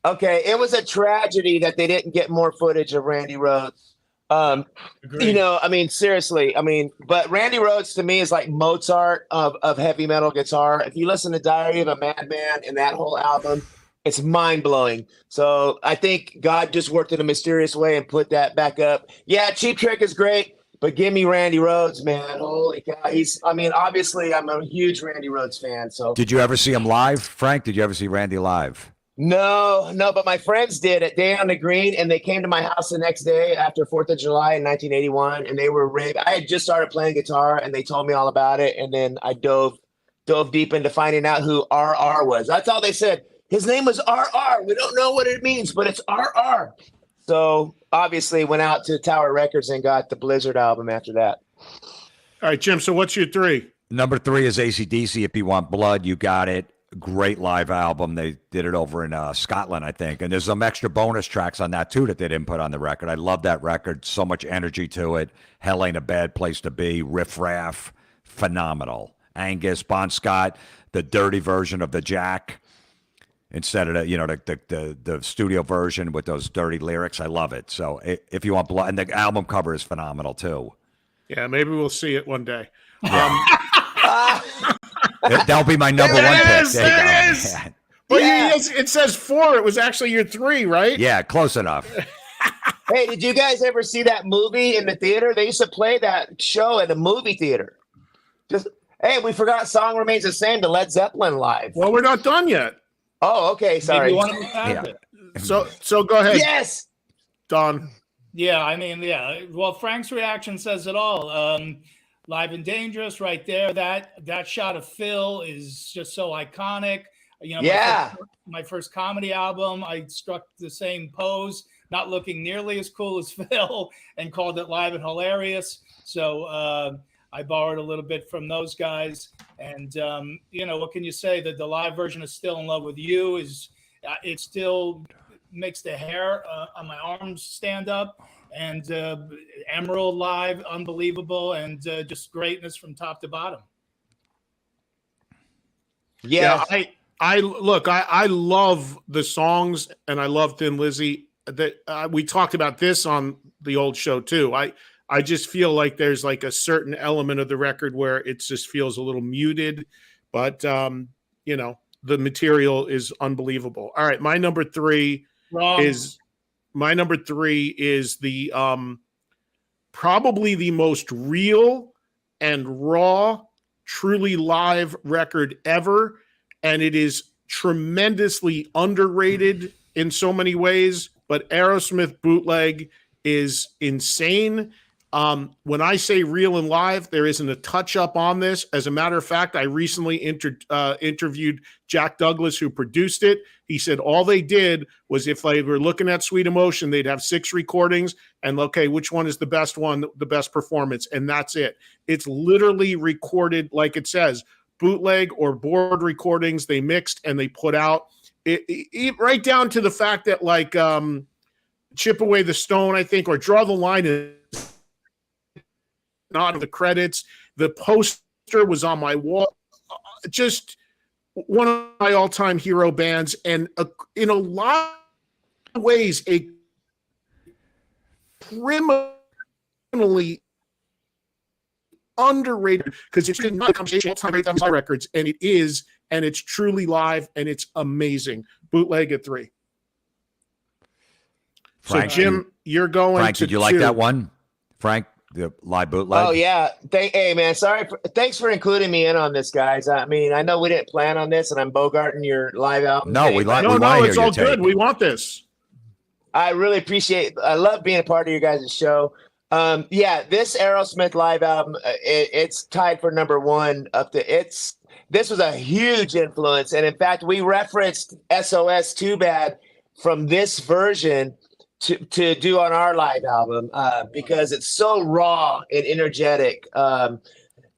Okay, it was a tragedy that they didn't get more footage of Randy Rhoads. You know, I mean, seriously, I mean, but Randy Rhoads to me is like Mozart of heavy metal guitar. If you listen to Diary of a Madman and that whole album, it's mind blowing. So I think God just worked in a mysterious way and put that back up. Yeah, Cheap Trick is great, but give me Randy Rhoads, man. Holy cow. Obviously I'm a huge Randy Rhoads fan. So did you ever see him live, Frank? Did you ever see Randy live? No, but my friends did at Day on the Green, and they came to my house the next day after 4th of July in 1981, and they were I had just started playing guitar, and they told me all about it, and then I dove deep into finding out who RR was. That's all they said. His name was RR. We don't know what it means, but it's RR. So obviously went out to Tower Records and got the Blizzard album after that. All right, Jim, so what's your 3? Number 3 is AC/DC. If You Want Blood, You Got It. Great live album. They did it over in Scotland, I think. And there's some extra bonus tracks on that, too, that they didn't put on the record. I love that record. So much energy to it. Hell Ain't a Bad Place to Be. Riff Raff. Phenomenal. Angus, Bon Scott, the dirty version of the Jack instead of the studio version with those dirty lyrics. I love it. So If You Want Blood. And the album cover is phenomenal, too. Yeah, maybe we'll see it one day. That'll be my number 1 pick. There it is. But it says 4. It was actually your 3, right? Yeah, close enough. Hey, did you guys ever see that movie in the theater? They used to play that show at a movie theater. Hey, we forgot Song Remains the Same, the Led Zeppelin live. Well, we're not done yet. Oh, okay, sorry. Maybe one of them has it. So go ahead. Yes. Don. Yeah, I mean, yeah. Well, Frank's reaction says it all. Live and Dangerous, right there. That shot of Phil is just so iconic. You know, my first comedy album, I struck the same pose, not looking nearly as cool as Phil, and called it Live and Hilarious. So I borrowed a little bit from those guys. And you know, what can you say? That the live version of Still in Love with You it still makes the hair on my arms stand up. And Emerald live, unbelievable, and just greatness from top to bottom. Yes. Yeah, I love the songs, and I love Thin Lizzy. That we talked about this on the old show too. I just feel like there's like a certain element of the record where it just feels a little muted, but you know, the material is unbelievable. All right, my number 3 is the probably the most real and raw, truly live record ever. And it is tremendously underrated in so many ways, but Aerosmith Bootleg is insane. When I say real and live, there isn't a touch up on this. As a matter of fact, I recently interviewed Jack Douglas, who produced it. He said all they did was, if they were looking at Sweet Emotion, they'd have 6 recordings and, okay, which one is the best one, the best performance, and that's it. It's literally recorded, like it says, bootleg or board recordings. They mixed and they put out it right down to the fact that, like, Chip Away the Stone, I think, or Draw the Line is not in the credits. The poster was on my wall. Just one of my all-time hero bands, and in a lot of ways, a criminally underrated, because it's not a conversation all-time great records, and it is, and it's truly live, and it's amazing. Bootleg at 3. Frank, so Jim, you're going. Frank, to did you 2. like that one, Frank? The live bootleg. Oh yeah. Hey man, thanks for including me in on this, guys. I mean, I know we didn't plan on this, and I'm bogarting your live album. No, we like. No, hear it's your all take. good. We want this. I really appreciate. I love being a part of your guys' show. Yeah, this Aerosmith live album, it's tied for number 1 up to. This was a huge influence, and in fact, we referenced SOS Too Bad from this version to do on our live album because it's so raw and energetic, and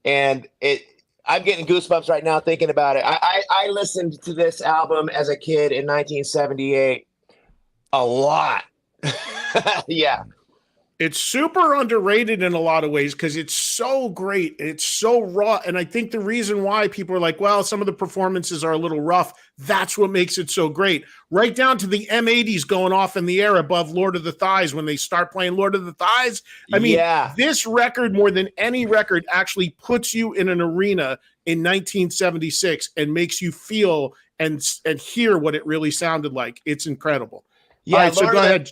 I'm getting goosebumps right now thinking about it. I listened to this album as a kid in 1978 a lot. Yeah. It's super underrated in a lot of ways because it's so great. It's so raw. And I think the reason why people are like, well, some of the performances are a little rough, that's what makes it so great. Right down to the M80s going off in the air above Lord of the Thighs when they start playing Lord of the Thighs. I mean, This record, more than any record, actually puts you in an arena in 1976 and makes you feel and hear what it really sounded like. It's incredible. Yeah, all right, so go ahead.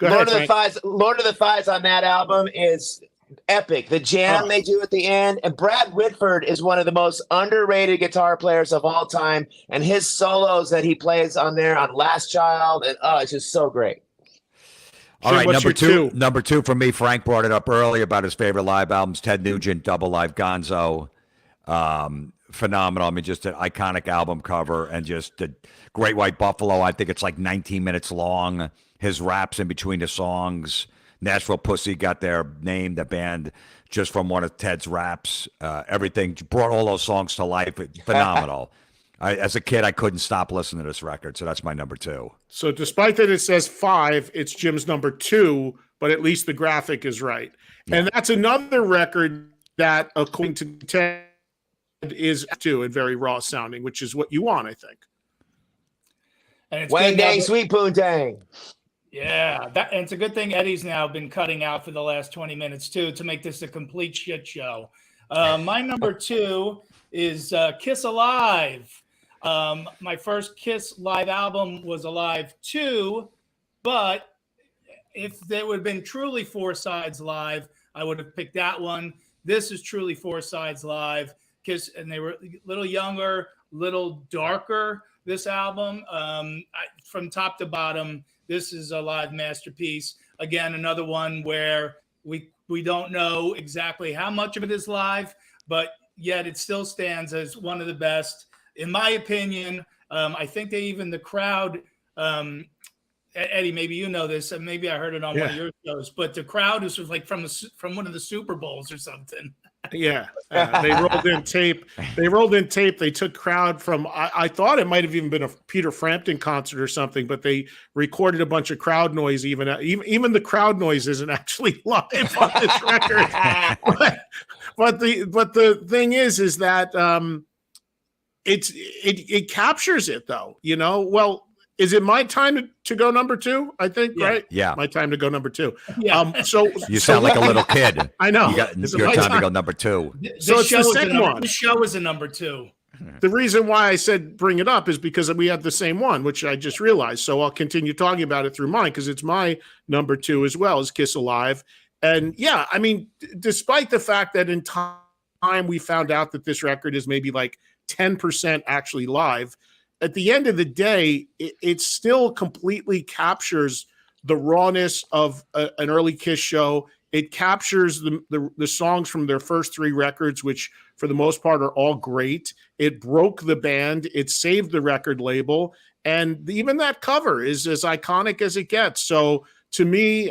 Lord of the Thighs on that album is epic. The jam they do at the end, and Brad Whitford is one of the most underrated guitar players of all time, and his solos that he plays on there on Last Child, and it's just so great. All right, number two for me. Frank brought it up earlier about his favorite live albums. Ted Nugent, Double Live Gonzo, phenomenal. I mean, just an iconic album cover, and just the Great White Buffalo. I think it's like 19 minutes long. His raps in between the songs. Nashville Pussy got their name, the band, just from one of Ted's raps. Everything brought all those songs to life. Phenomenal. As a kid, I couldn't stop listening to this record, so that's my number 2. So despite that it says 5, it's Jim's number 2, but at least the graphic is right. Yeah. And that's another record that, according to Ted, is too, and very raw sounding, which is what you want, I think. And it's Wang Dang Sweet Poontang. Yeah, and it's a good thing Eddie's now been cutting out for the last 20 minutes too to make this a complete shit show. My number 2 is Kiss Alive. My first Kiss live album was Alive 2, but if there would have been truly 4 sides live, I would have picked that one. This is truly 4 sides live. Kiss, and they were a little younger, little darker. This album, from top to bottom, this is a live masterpiece. Again, another one where we don't know exactly how much of it is live, but yet it still stands as one of the best, in my opinion. I think the crowd, Eddie, maybe you know this, and maybe I heard it on one of your shows, but the crowd is like from one of the Super Bowls or something. Yeah, they rolled in tape. They took crowd from. I thought it might have even been a Peter Frampton concert or something, but they recorded a bunch of crowd noise. Even the crowd noise isn't actually live on this record. but the thing is that it captures it though. You know, well. Is it my time to go number 2? I think, right? Yeah. My time to go number 2. Yeah. So you sound like a little kid. I know. Your time to go number 2. So it's the second one. This show is a number 2. The reason why I said bring it up is because we have the same one, which I just realized. So I'll continue talking about it through mine because it's my number 2 as well as Kiss Alive. And yeah, I mean, despite the fact that in time we found out that this record is maybe like 10% actually live, at the end of the day, it still completely captures the rawness of an early Kiss show. It captures the songs from their first 3 records, which for the most part are all great. It broke the band. It saved the record label. And even that cover is as iconic as it gets. So to me,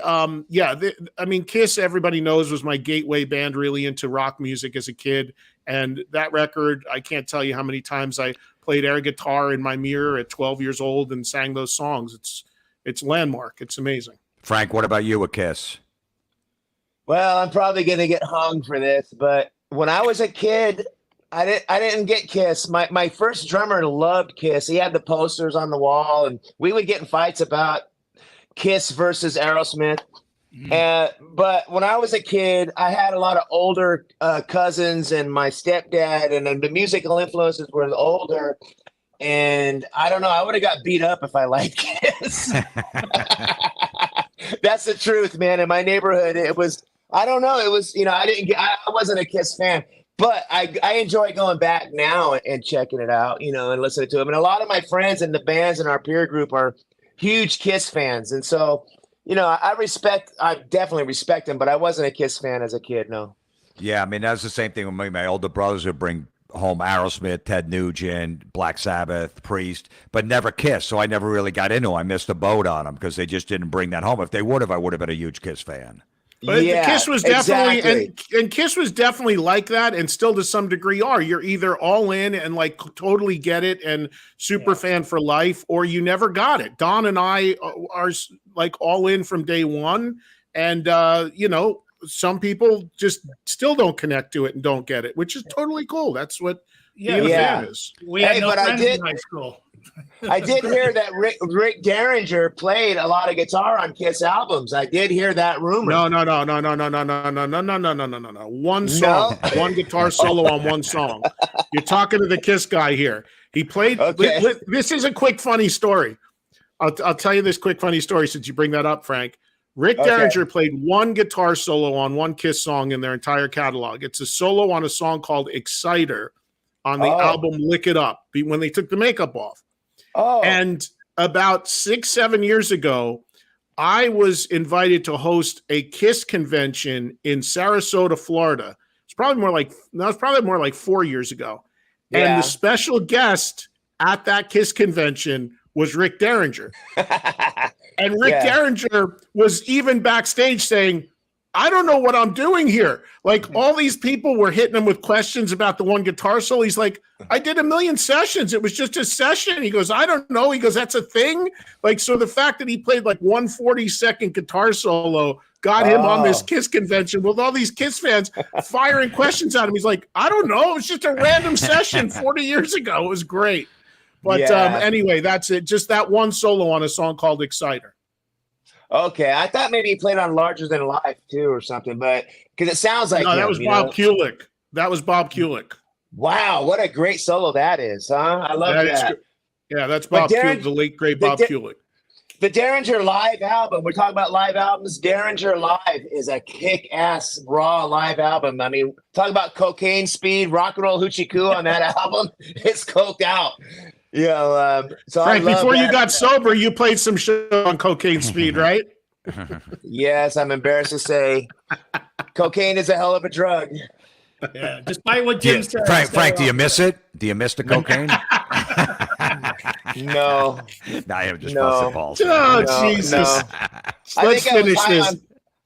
Kiss, everybody knows, was my gateway band really into rock music as a kid. And that record, I can't tell you how many times I played air guitar in my mirror at 12 years old and sang those songs. It's landmark. It's amazing. Frank, what about you with Kiss? Well, I'm probably going to get hung for this, but when I was a kid, I didn't get Kiss. My first drummer loved Kiss. He had the posters on the wall, and we would get in fights about Kiss versus Aerosmith. But when I was a kid, I had a lot of older cousins and my stepdad, and the musical influences were older. And I don't know, I would have got beat up if I liked Kiss. That's the truth, man. In my neighborhood, it was, I don't know, it was, I wasn't a Kiss fan, but I enjoy going back now and checking it out, and listening to them. And a lot of my friends and the bands in our peer group are huge Kiss fans. And so, I definitely respect them, but I wasn't a Kiss fan as a kid, no. Yeah, I mean, that's the same thing with me. My older brothers would bring home Aerosmith, Ted Nugent, Black Sabbath, Priest, but never Kiss. So I never really got into them. I missed the boat on them because they just didn't bring that home. If they would have, I would have been a huge Kiss fan. But yeah, Kiss was definitely, exactly. and Kiss was definitely like that, and still to some degree are. You're either all in and like totally get it and super fan for life, or you never got it. Don and I are like all in from day one, and some people just still don't connect to it and don't get it, which is totally cool. That's what being a fan is. We had no but friends in high school. I did hear that Rick Derringer played a lot of guitar on Kiss albums. I did hear that rumor. No. One song, one guitar solo on one song. You're talking to the Kiss guy here. He played. Okay. This is a quick funny story. I'll tell you this quick funny story since you bring that up, Frank. Rick Derringer played one guitar solo on one Kiss song in their entire catalog. It's a solo on a song called Exciter on the album Lick It Up when they took the makeup off. And about 6-7 years ago, I was invited to host a Kiss convention in Sarasota, Florida. It's probably more like 4 years ago. Yeah. And the special guest at that Kiss convention was Rick Derringer. And Rick Derringer was even backstage saying, I don't know what I'm doing here. Like all these people were hitting him with questions about the one guitar solo. He's like, I did 1 million sessions. It was just a session. He goes, I don't know. He goes, that's a thing. Like, so the fact that he played like 140-second guitar solo got him on this Kiss convention with all these Kiss fans firing questions at him. He's like, I don't know. It was just a random session 40 years ago. It was great. But anyway, that's it. Just that one solo on a song called Exciter. Okay, I thought maybe he played on Larger Than Life too or something, but because it sounds like that was Bob Kulick. That was Bob Kulick. Wow, what a great solo that is, huh? I love that. Yeah, that's Bob Kulick, the late great Bob Kulick. The Derringer live album. We're talking about live albums. Derringer Live is a kick-ass raw live album. I mean, talk about cocaine speed, rock and roll hoochie coo on that album. It's coked out. So Frank, before you got sober, you played some shit on cocaine speed, right? Yes, I'm embarrassed to say, cocaine is a hell of a drug. Yeah, despite what Jim said. Frank, do you miss it? Do you miss the cocaine? No. I am just busting balls. Jesus. No. Let's finish this.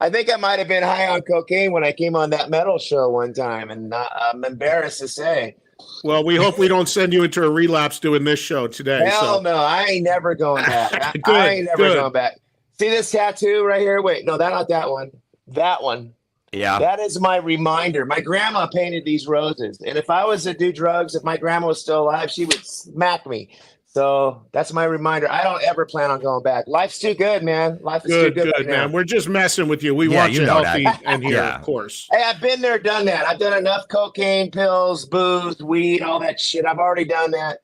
I think I might have been high on cocaine when I came on that metal show one time, and I'm embarrassed to say. Well, we hope we don't send you into a relapse doing this show today. Hell no, I ain't never going back. I ain't never going back. See this tattoo right here? Wait, no, not that one. That one. Yeah. That is my reminder. My grandma painted these roses. And if I was to do drugs, if my grandma was still alive, she would smack me. So that's my reminder. I don't ever plan on going back. Life's too good, man. Life is too good right man. now. We're just messing with you. We want you healthy and here, of course. Hey, I've been there, done that. I've done enough cocaine, pills, booze, weed, all that shit. I've already done that.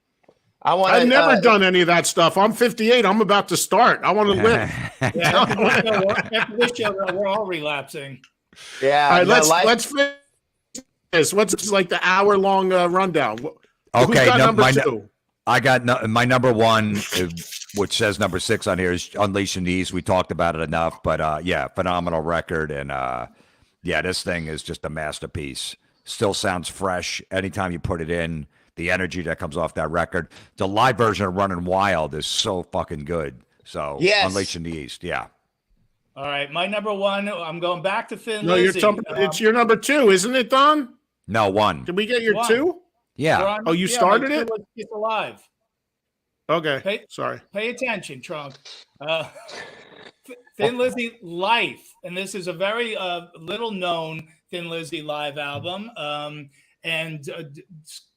I've never done any of that stuff. I'm 58. I'm about to start. I want to live. After this show, we're all relapsing. Yeah. All right, let's finish this. What's like the hour-long rundown? Okay, number two? I got my number one, which says number 6 on here, is Unleashing the East. We talked about it enough, but phenomenal record, and Yeah, this thing is just a masterpiece. Still sounds fresh anytime you put it in. The energy that comes off that record. The live version of Running Wild is so fucking good. So Yes. Unleashing the East, yeah. All right, my number one. I'm going back to Thin No, Lizzy. it's your number 2, isn't it, Don? No, one. Did we get your One. 2? Yeah. Oh, you started it? It's alive. Okay, sorry. Pay attention, Trump. Thin Lizzy Life, and this is a very little known Thin Lizzy live album.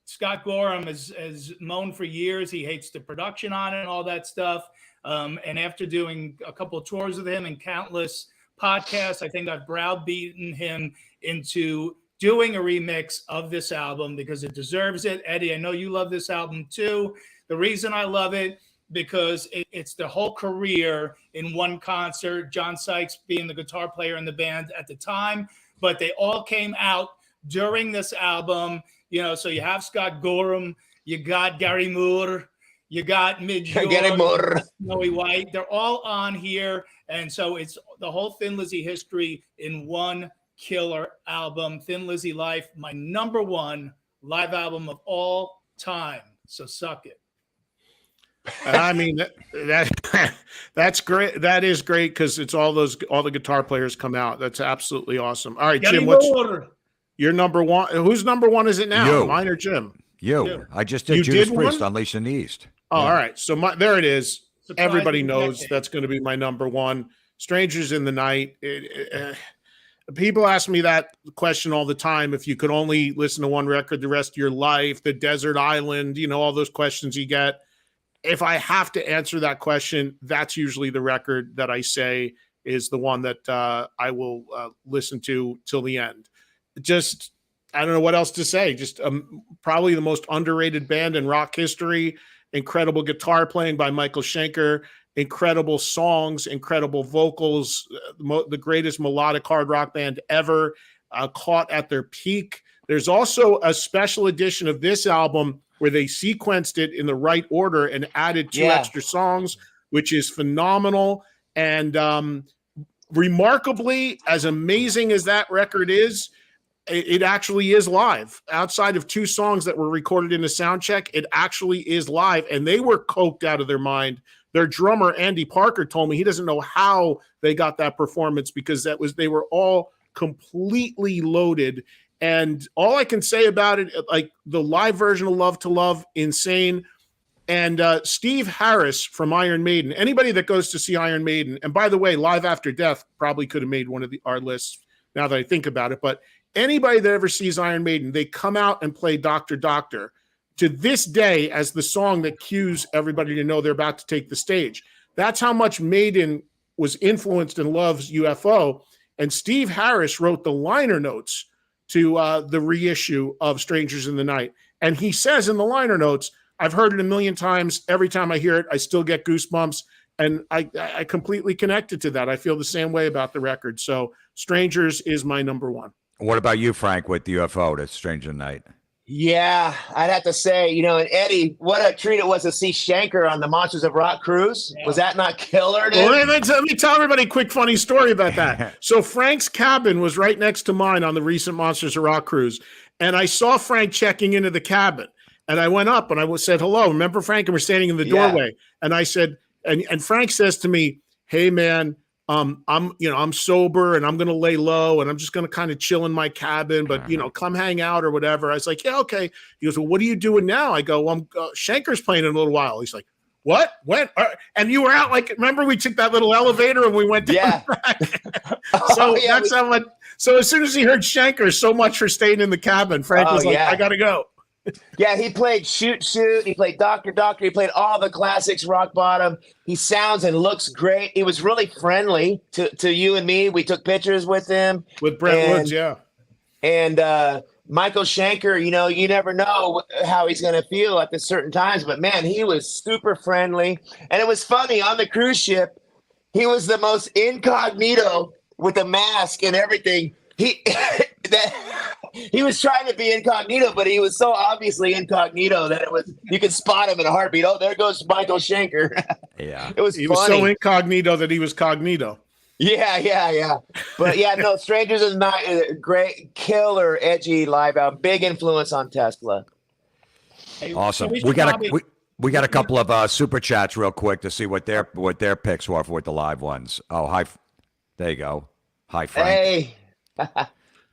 Scott Gorham has moaned for years. He hates the production on it and all that stuff. And after doing a couple of tours with him and countless podcasts, I think I've browbeaten him into doing a remix of this album because it deserves it. Eddie, I know you love this album too. The reason I love it, because it's the whole career in one concert, John Sykes being the guitar player in the band at the time, but they all came out during this album. You know, so you have Scott Gorham, you got Gary Moore, you got Midge, Snowy White. They're all on here. And so it's the whole Thin Lizzy history in one killer album. Thin Lizzy Life, my number one live album of all time. So suck it. I mean that's great. That is great because it's all the guitar players come out. That's absolutely awesome. All right, Jim, what's your number one? Whose number one is it now? You. Mine or Jim? You. I just did You Judas did Priest, one? Unleashing the East. Oh, Yeah. all right. So there it is. Everybody Surprising knows decade. that's going to be my number one. Strangers in the Night. People ask me that question all the time. If you could only listen to one record the rest of your life, the desert island, all those questions you get. If I have to answer that question, that's usually the record that I say is the one that I will listen to till the end. Just, I don't know what else to say. Just probably the most underrated band in rock history. Incredible guitar playing by Michael Schenker. Incredible songs, incredible vocals. The greatest melodic hard rock band ever. Caught at their peak. There's also a special edition of this album where they sequenced it in the right order and added 2 extra songs, which is phenomenal. And remarkably, as amazing as that record is, it actually is live. Outside of 2 songs that were recorded in the sound check, it actually is live. And they were coked out of their mind. Their drummer, Andy Parker, told me he doesn't know how they got that performance because they were all completely loaded. And all I can say about it, like the live version of Love to Love, insane. And Steve Harris from Iron Maiden, anybody that goes to see Iron Maiden, and by the way, Live After Death probably could have made one of our lists now that I think about it, but anybody that ever sees Iron Maiden, they come out and play Dr. Doctor to this day as the song that cues everybody to know they're about to take the stage. That's how much Maiden was influenced and loves UFO. And Steve Harris wrote the liner notes to the reissue of Strangers in the Night. And he says in the liner notes, I've heard it a million times. Every time I hear it, I still get goosebumps. And I completely connected to that. I feel the same way about the record. So Strangers is my number one. What about you, Frank, with the UFO, that's Stranger Night? Yeah, I'd have to say, and Eddie, what a treat it was to see Schenker on the Monsters of Rock cruise. Yeah. Was that not killer, dude? Well, let me tell everybody a quick funny story about that. So Frank's cabin was right next to mine on the recent Monsters of Rock cruise. And I saw Frank checking into the cabin. And I went up and I said, hello. Remember, Frank? And we're standing in the doorway. Yeah. And I said, and Frank says to me, hey, man, I'm sober and I'm going to lay low and I'm just going to kind of chill in my cabin, but come hang out or whatever. I was like, yeah, okay. He goes, well, what are you doing now? I go, well, Schenker's playing in a little while. He's like, what? When? And you were out, like, remember we took that little elevator and we went down back. That's how much. So as soon as he heard Schenker, so much for staying in the cabin, Frank was like, I got to go. Yeah, he played Shoot Shoot. He played Dr. Doctor. He played all the classics, Rock Bottom. He sounds and looks great. He was really friendly to you and me. We took pictures with him. With Brent Woods, yeah. And Michael Schenker, you never know how he's going to feel at the certain times. But, man, he was super friendly. And it was funny. On the cruise ship, he was the most incognito with a mask and everything. He was trying to be incognito, but he was so obviously incognito that you could spot him in a heartbeat. Oh, there goes Michael Schenker. Yeah. It was He funny. was so incognito that he was cognito. Yeah. But yeah, no, Strangers in the Night is a great, killer, edgy live album. Big influence on Tesla. Hey, so Awesome. we We should got probably- we got a couple of super chats real quick to see what their picks were for the live ones. Oh, hi. There you go. Hi, Frank. Hey.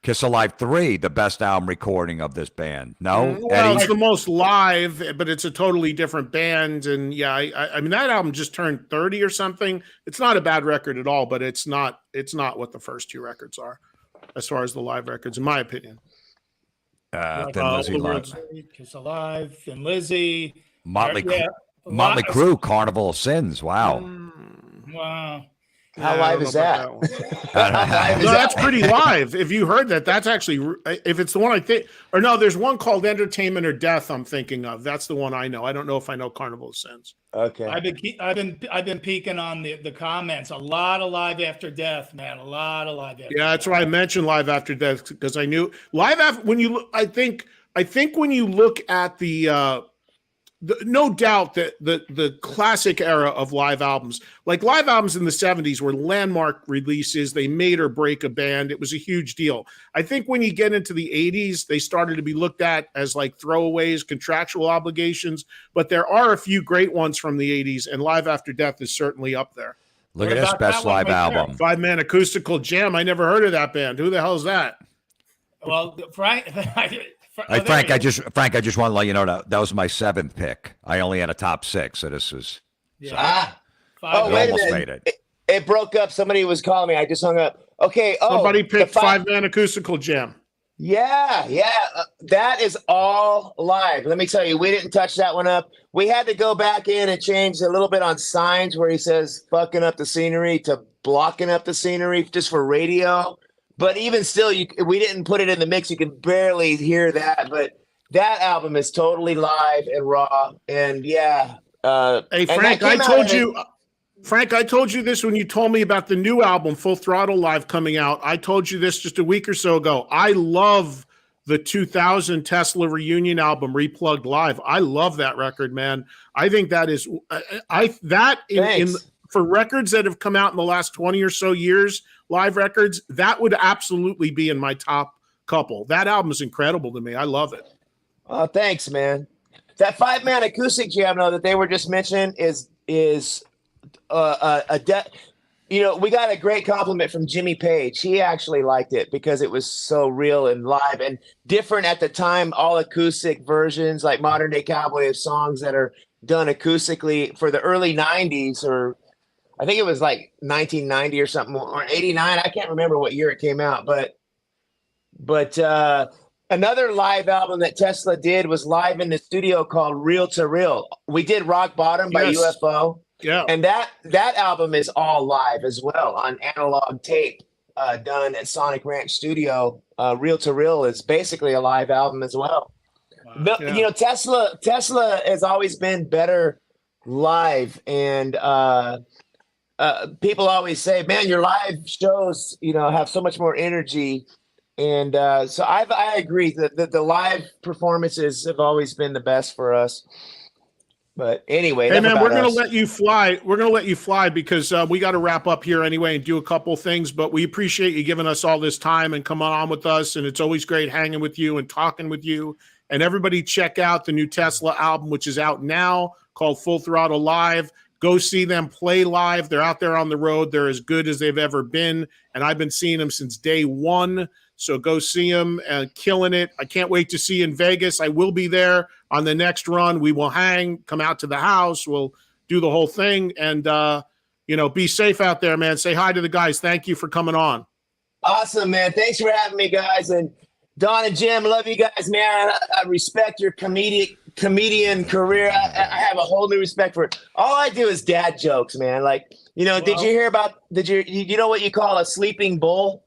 Kiss Alive 3, the best album recording of this band. No, Well, Eddie. it's the most live, but it's a totally different band. And yeah, I mean that album just turned 30 or something. It's not a bad record at all, but it's not what the first two records are, as far as the live records, in my opinion. Thin Lizzy the live. world's- Kiss Alive, Thin Lizzy, Motley yeah, Motley lot- Crue, Carnival of Sins. Wow. Wow. How Yeah, I live don't is know that? about one. How live is No, that that's one? pretty live. If you heard that, that's actually, if it's the one I think, or no, there's one called Entertainment or Death I'm thinking of. That's the one I know. I don't know if I know Carnival of Sins. Okay. I've been peeking on the comments. A lot of Live After Death, man. A lot of Live After Yeah, that's why I mentioned Live After Death, because I knew Live After, when you look, I think when you look at the no doubt that the classic era of live albums, like live albums in the 70s were landmark releases. They made or break a band. It was a huge deal. I think when you get into the 80s, they started to be looked at as like throwaways, contractual obligations, but there are a few great ones from the 80s, and Live After Death is certainly up there. Look What at this about best that one live right there? album. 5-Man Acoustical Jam. I never heard of that band. Who the hell is that? Well, Frank. Hey, Frank, I just want to let you know that was my 7th pick. I only had a top 6, so this was Ah. Five- Oh, we wait a almost minute. made it. It broke up. Somebody was calling me. I just hung up. Okay. Oh, Somebody the picked 5-Man Acoustical Jam. Yeah. That is all live. Let me tell you, we didn't touch that one up. We had to go back in and change a little bit on signs where he says fucking up the scenery to blocking up the scenery just for radio. But even still, we didn't put it in the mix. You can barely hear that. But that album is totally live and raw. And yeah. Hey, and Frank, that I came out told in- you. Frank, I told you this when you told me about the new album, Full Throttle Live, coming out. I told you this just a week or so ago. I love the 2000 Tesla reunion album, Replugged Live. I love that record, man. I think that is in for records that have come out in the last 20 or so years, live records, that would absolutely be in my top couple. That album is incredible to me. I love it. Oh, thanks, man. That 5-Man acoustic jam, though, that they were just mentioning is we got a great compliment from Jimmy Page. He actually liked it because it was so real and live and different at the time. All acoustic versions, like Modern Day Cowboy, of songs that are done acoustically for the early 90s, or I think it was like 1990 or something, or 89. I can't remember what year it came out, but another live album that Tesla did was live in the studio called Reel to Reel. We did Rock Bottom by Yes. UFO. Yeah. And that album is all live as well on analog tape, done at Sonic Ranch Studio. Reel to Reel is basically a live album as well. Wow. You know, Tesla has always been better live, and people always say, "Man, your live shows, have so much more energy." And so I agree that the live performances have always been the best for us. But anyway, Hey, man, we're going to us. let you fly. We're going to let you fly because we got to wrap up here anyway and do a couple things. But we appreciate you giving us all this time and coming on with us. And it's always great hanging with you and talking with you. And everybody check out the new Tesla album, which is out now, called Full Throttle Live. Go see them play live. They're out there on the road. They're as good as they've ever been. And I've been seeing them since day one. So go see them and killing it. I can't wait to see you in Vegas. I will be there on the next run. We will come out to the house. We'll do the whole thing. And, be safe out there, man. Say hi to the guys. Thank you for coming on. Awesome, man. Thanks for having me, guys. And Don and Jim, love you guys, man. I respect your comedian career. I have a whole new respect for it. All I do is dad jokes, man. Like, did you hear about, you know what you call a sleeping bull?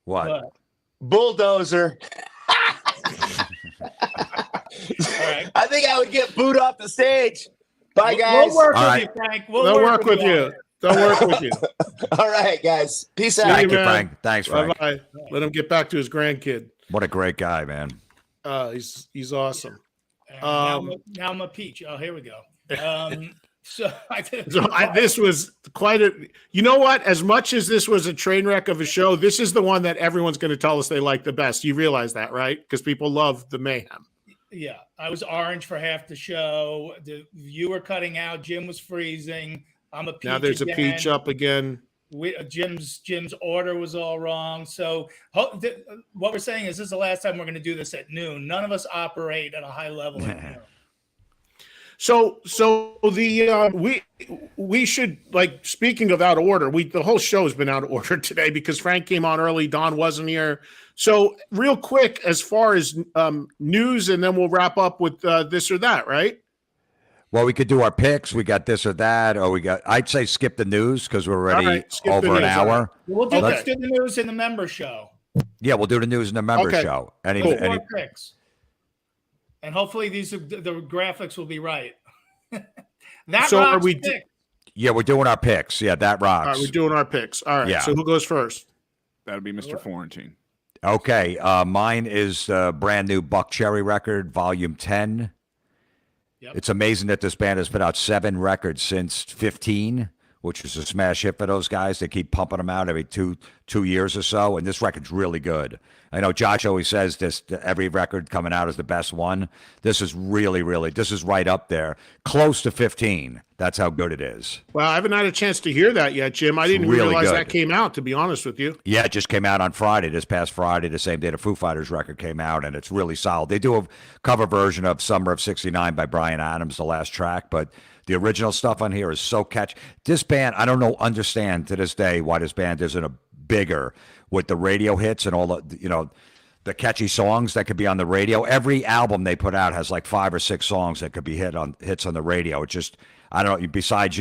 What? Bulldozer. All right. I think I would get booed off the stage. Bye, guys. We'll work All with right. you, Frank. They'll work with you. They'll work with you. All right, guys. Peace See out. Thank you, man. Frank. Thanks, Frank. Bye-bye. Let him get back to his grandkid. What a great guy, man. He's awesome. Now I'm a peach. Oh, here we go. So I did. So this was quite a, you know what? As much as this was a train wreck of a show, this is the one that everyone's going to tell us they like the best. You realize that, right? Because people love the mayhem. Yeah, I was orange for half the show. You were cutting out. Jim was freezing. I'm a peach. Now there's again. a peach up again. Jim's order was all wrong. So what we're saying is this is the last time we're going to do this at noon. None of us operate at a high level at noon. So the we should, like, speaking of out of order, the whole show has been out of order today because Frank came on early, Don wasn't here. So real quick, as far as news, and then we'll wrap up with this or that, right? Well, we could do our picks. We got this or that, or I'd say skip the news because we're already over an hour. We'll do the news in the member show. Yeah, we'll do the news in the member show. Any picks. And hopefully the graphics will be right. So are we? Yeah, we're doing our picks. Yeah, that rocks. All right, we're doing our picks. All right. Yeah. So who goes first? That'll be Mr. Florentine. Okay. Mine is brand new Buck Cherry record, Volume 10. Yep. It's amazing that this band has put out 7 records since 15, which is a smash hit for those guys. They keep pumping them out every two years or so, and this record's really good. I know Josh always says this, every record coming out is the best one. This is really, really, this is right up there, close to 15. That's how good it is. Well, I haven't had a chance to hear that yet, Jim. I didn't realize that came out, to be honest with you. Yeah, it just came out on Friday, this past Friday, the same day the Foo Fighters record came out, and it's really solid. They do a cover version of Summer of '69 by Bryan Adams, the last track, but the original stuff on here is so catchy. This band, I don't understand to this day why this band isn't a bigger with the radio hits and all the catchy songs that could be on the radio. Every album they put out has like 5 or 6 songs that could be hits on the radio. It just, I don't know, besides,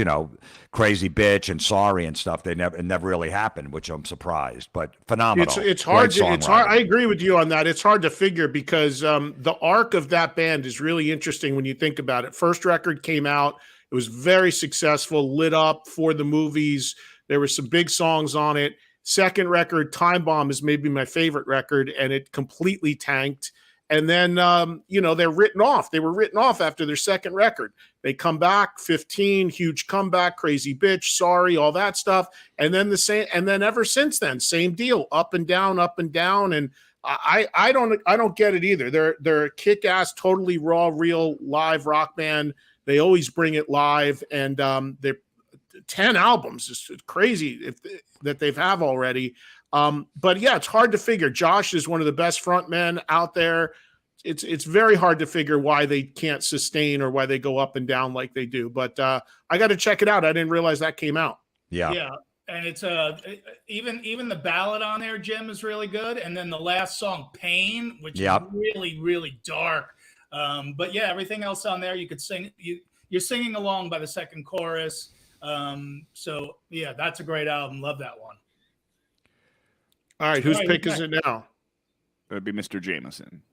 Crazy Bitch and Sorry and stuff, it never really happened, which I'm surprised, but phenomenal. It's hard. It's hard. I agree with you on that. It's hard to figure because the arc of that band is really interesting when you think about it. First record came out. It was very successful, lit up for the movies. There were some big songs on it. Second record, Time Bomb, is maybe my favorite record, and it completely tanked. And then, they're written off. They were written off after their second record. They come back, 15, huge comeback, Crazy Bitch, Sorry, all that stuff. And then ever since then, same deal, up and down, up and down. And I don't get it either. They're a kick-ass, totally raw, real live rock band. They always bring it live, and they're 10 albums. It's crazy that they've have already. But yeah, it's hard to figure. Josh is one of the best frontmen out there. It's very hard to figure why they can't sustain or why they go up and down like they do. But I got to check it out. I didn't realize that came out. Yeah. Yeah. And it's even the ballad on there, Jim, is really good. And then the last song, Pain, which is really, really dark. But yeah, everything else on there, you could sing. You're singing along by the second chorus. So yeah, that's a great album. Love that one. All right, whose pick is it now? That'd be Mr. Jameson.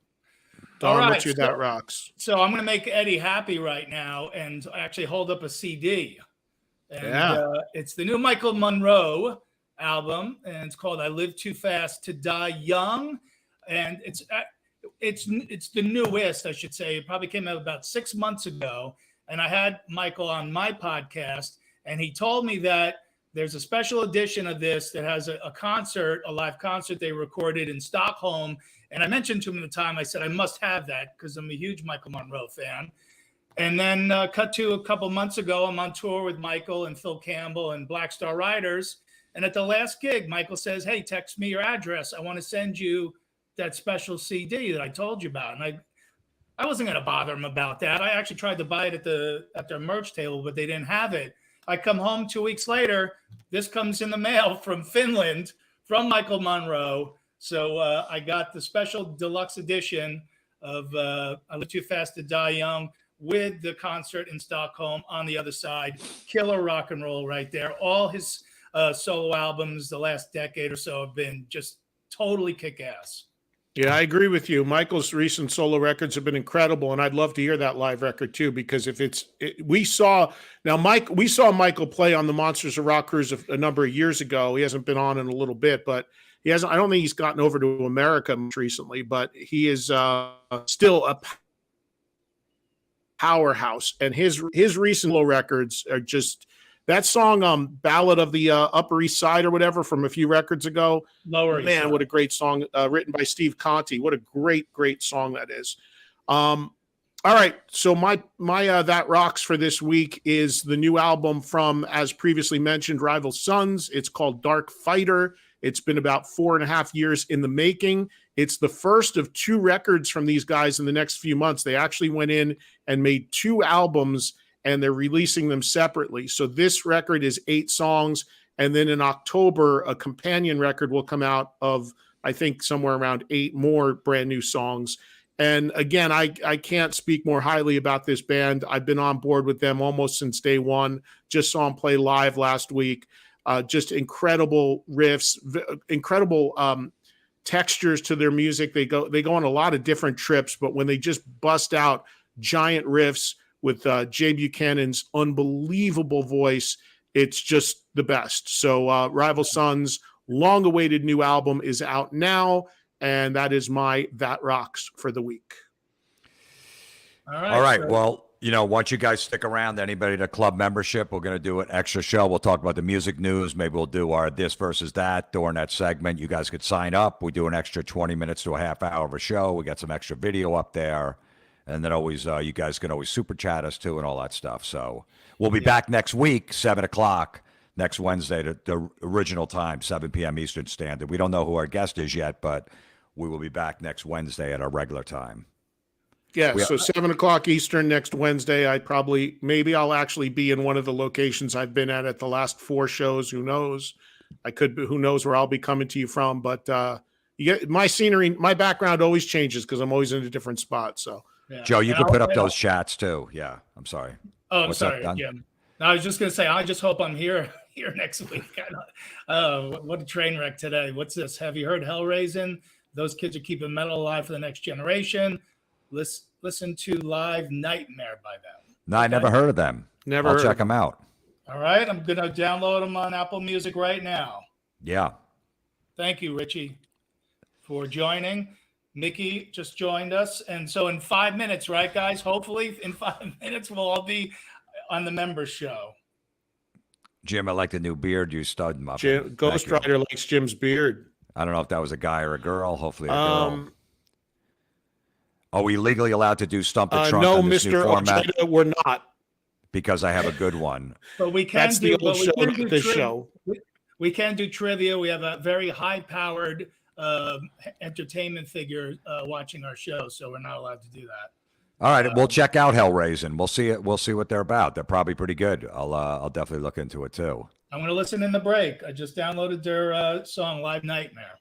Don, what's your That Rocks? So I'm going to make Eddie happy right now and actually hold up a CD. And it's the new Michael Monroe album, and it's called "I Live Too Fast to Die Young," and it's the newest, I should say. It probably came out about 6 months ago, and I had Michael on my podcast, and he told me that there's a special edition of this that has a live concert they recorded in Stockholm. And I mentioned to him at the time, I said, I must have that because I'm a huge Michael Monroe fan. And then cut to a couple months ago, I'm on tour with Michael and Phil Campbell and Black Star Riders. And at the last gig, Michael says, hey, text me your address. I want to send you that special CD that I told you about. And I wasn't going to bother him about that. I actually tried to buy it at their merch table, but they didn't have it. I come home 2 weeks later. This comes in the mail from Finland, from Michael Monroe. So I got the special deluxe edition of I Live Too Fast to Die Young with the concert in Stockholm on the other side. Killer rock and roll right there. All his solo albums the last decade or so have been just totally kick-ass. Yeah, I agree with you. Michael's recent solo records have been incredible, and I'd love to hear that live record too. Because we saw Michael play on the Monsters of Rock cruise a number of years ago. He hasn't been on in a little bit, but he hasn't. I don't think he's gotten over to America much recently, but he is still powerhouse. And his recent low records are just that song, Ballad of the Upper East Side or whatever from a few records ago. Lower East Man, Side. what a great song, written by Steve Conti. What a great song that is. All right, so my That Rocks for this week is the new album from, as previously mentioned, Rival Sons. It's called Dark Fighter. It's been about 4.5 years in the making. It's the first of 2 records from these guys in the next few months. They actually went in and made 2 albums, and they're releasing them separately. So this record is 8 songs, and then in October, a companion record will come out of, I think, somewhere around 8 more brand new songs. And again, I can't speak more highly about this band. I've been on board with them almost since day one. Just saw them play live last week. Just incredible riffs, incredible textures to their music. They go on a lot of different trips, but when they just bust out giant riffs with Jay Buchanan's unbelievable voice, it's just the best. So Rival Sons' long-awaited new album is out now. And that is my That Rocks for the week. All right. So, well, once you guys stick around, anybody to club membership, we're going to do an extra show. We'll talk about the music news. Maybe we'll do our this versus that during that segment. You guys could sign up. We do an extra 20 minutes to a half hour of a show. We got some extra video up there. And then always, you guys can always super chat us too and all that stuff. So we'll be back next week, 7 o'clock. Next Wednesday, the original time, 7 p.m. Eastern Standard. We don't know who our guest is yet, but we will be back next Wednesday at our regular time. Yeah, so 7 o'clock Eastern next Wednesday. Maybe I'll actually be in one of the locations I've been at the last 4 shows. Who knows? Who knows where I'll be coming to you from? But you get my scenery, my background always changes because I'm always in a different spot. So, yeah. Joe, you can put up those chats too. Yeah, I'm sorry. Oh, I'm What's sorry. up, Yeah. I was just going to say, I just hope I'm here next week. What a train wreck today. What's this? Have you heard Hellraising? Those kids are keeping metal alive for the next generation. Listen to Live Nightmare by them. No, I never heard of them. I'll check them out. All right. I'm going to download them on Apple Music right now. Yeah. Thank you, Richie, for joining. Mickey just joined us. And so in 5 minutes, right, guys? Hopefully in 5 minutes, we'll all be on the members show. Jim, I like the new beard you stud muffin. Ghost Rider likes Jim's beard. I don't know if that was a guy or a girl. Hopefully a girl. Are we legally allowed to do Stump the Trunk no, in this new Mr. format? Ojeda, we're not. Because I have a good one. But we can That's do the old show, not this show. We can do trivia. We have a very high-powered entertainment figure watching our show, so we're not allowed to do that. All right, we'll check out Hellraising. We'll see it. We'll see what they're about. They're probably pretty good. I'll definitely look into it too. I'm going to listen in the break. I just downloaded their song Live Nightmare.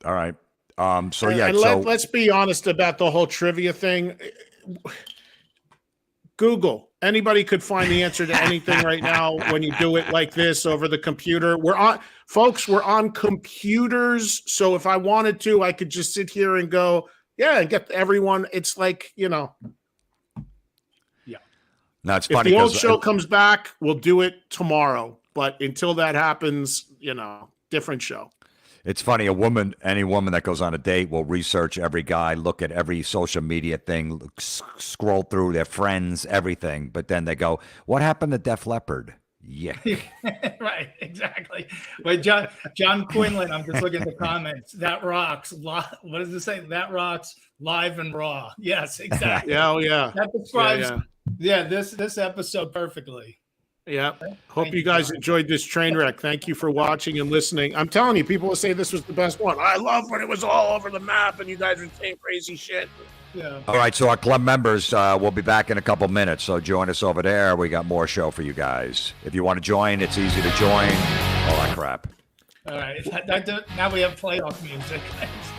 All right. Let's be honest about the whole trivia thing. Google. Anybody could find the answer to anything right now when you do it like this over the computer. We're on computers. So if I wanted to, I could just sit here and go, yeah, and get everyone. It's like, Yeah. No, it's if funny. The old show comes back, we'll do it tomorrow. But until that happens, different show. It's funny. Any woman that goes on a date will research every guy, look at every social media thing, scroll through their friends, everything. But then they go, what happened to Def Leppard? Yeah. Right, exactly. But John Quinlan, I'm just looking at the comments. That rocks. What does it say? That rocks live and raw. Yes, exactly. Yeah. That describes this episode perfectly. Yeah. Hope you guys enjoyed this train wreck. Thank you for watching and listening. I'm telling you, people will say this was the best one. I love when it was all over the map and you guys were saying crazy shit. Yeah. All right. So our club members will be back in a couple minutes. So join us over there. We got more show for you guys. If you want to join, it's easy to join. All that crap. All right. Now we have playoff music.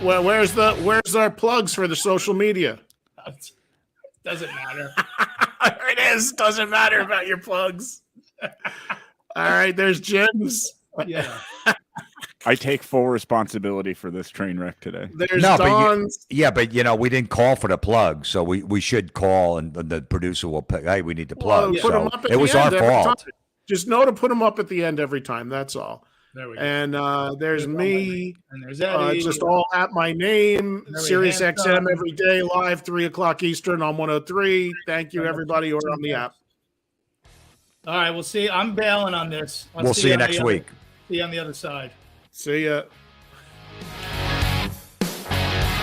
Well, where's our plugs for the social media? Doesn't matter. There it is. Doesn't matter about your plugs. All right, there's Jim's. Yeah. I take full responsibility for this train wreck today. There's Don's. But we didn't call for the plug, so we should call, and the producer will pick. Hey, we need to plug. Put them up at it was the our end every fault. time. Just know to put them up at the end every time. That's all. There we go. And there's There's me. And there's Eddie. Just all at my name. Very Sirius XM handsome. every day, live 3:00 Eastern on 103. Thank you, everybody, who are on the app. All right, we'll see. I'm bailing on this. I'll We'll see you on the next other- week. See you on the other side. See ya.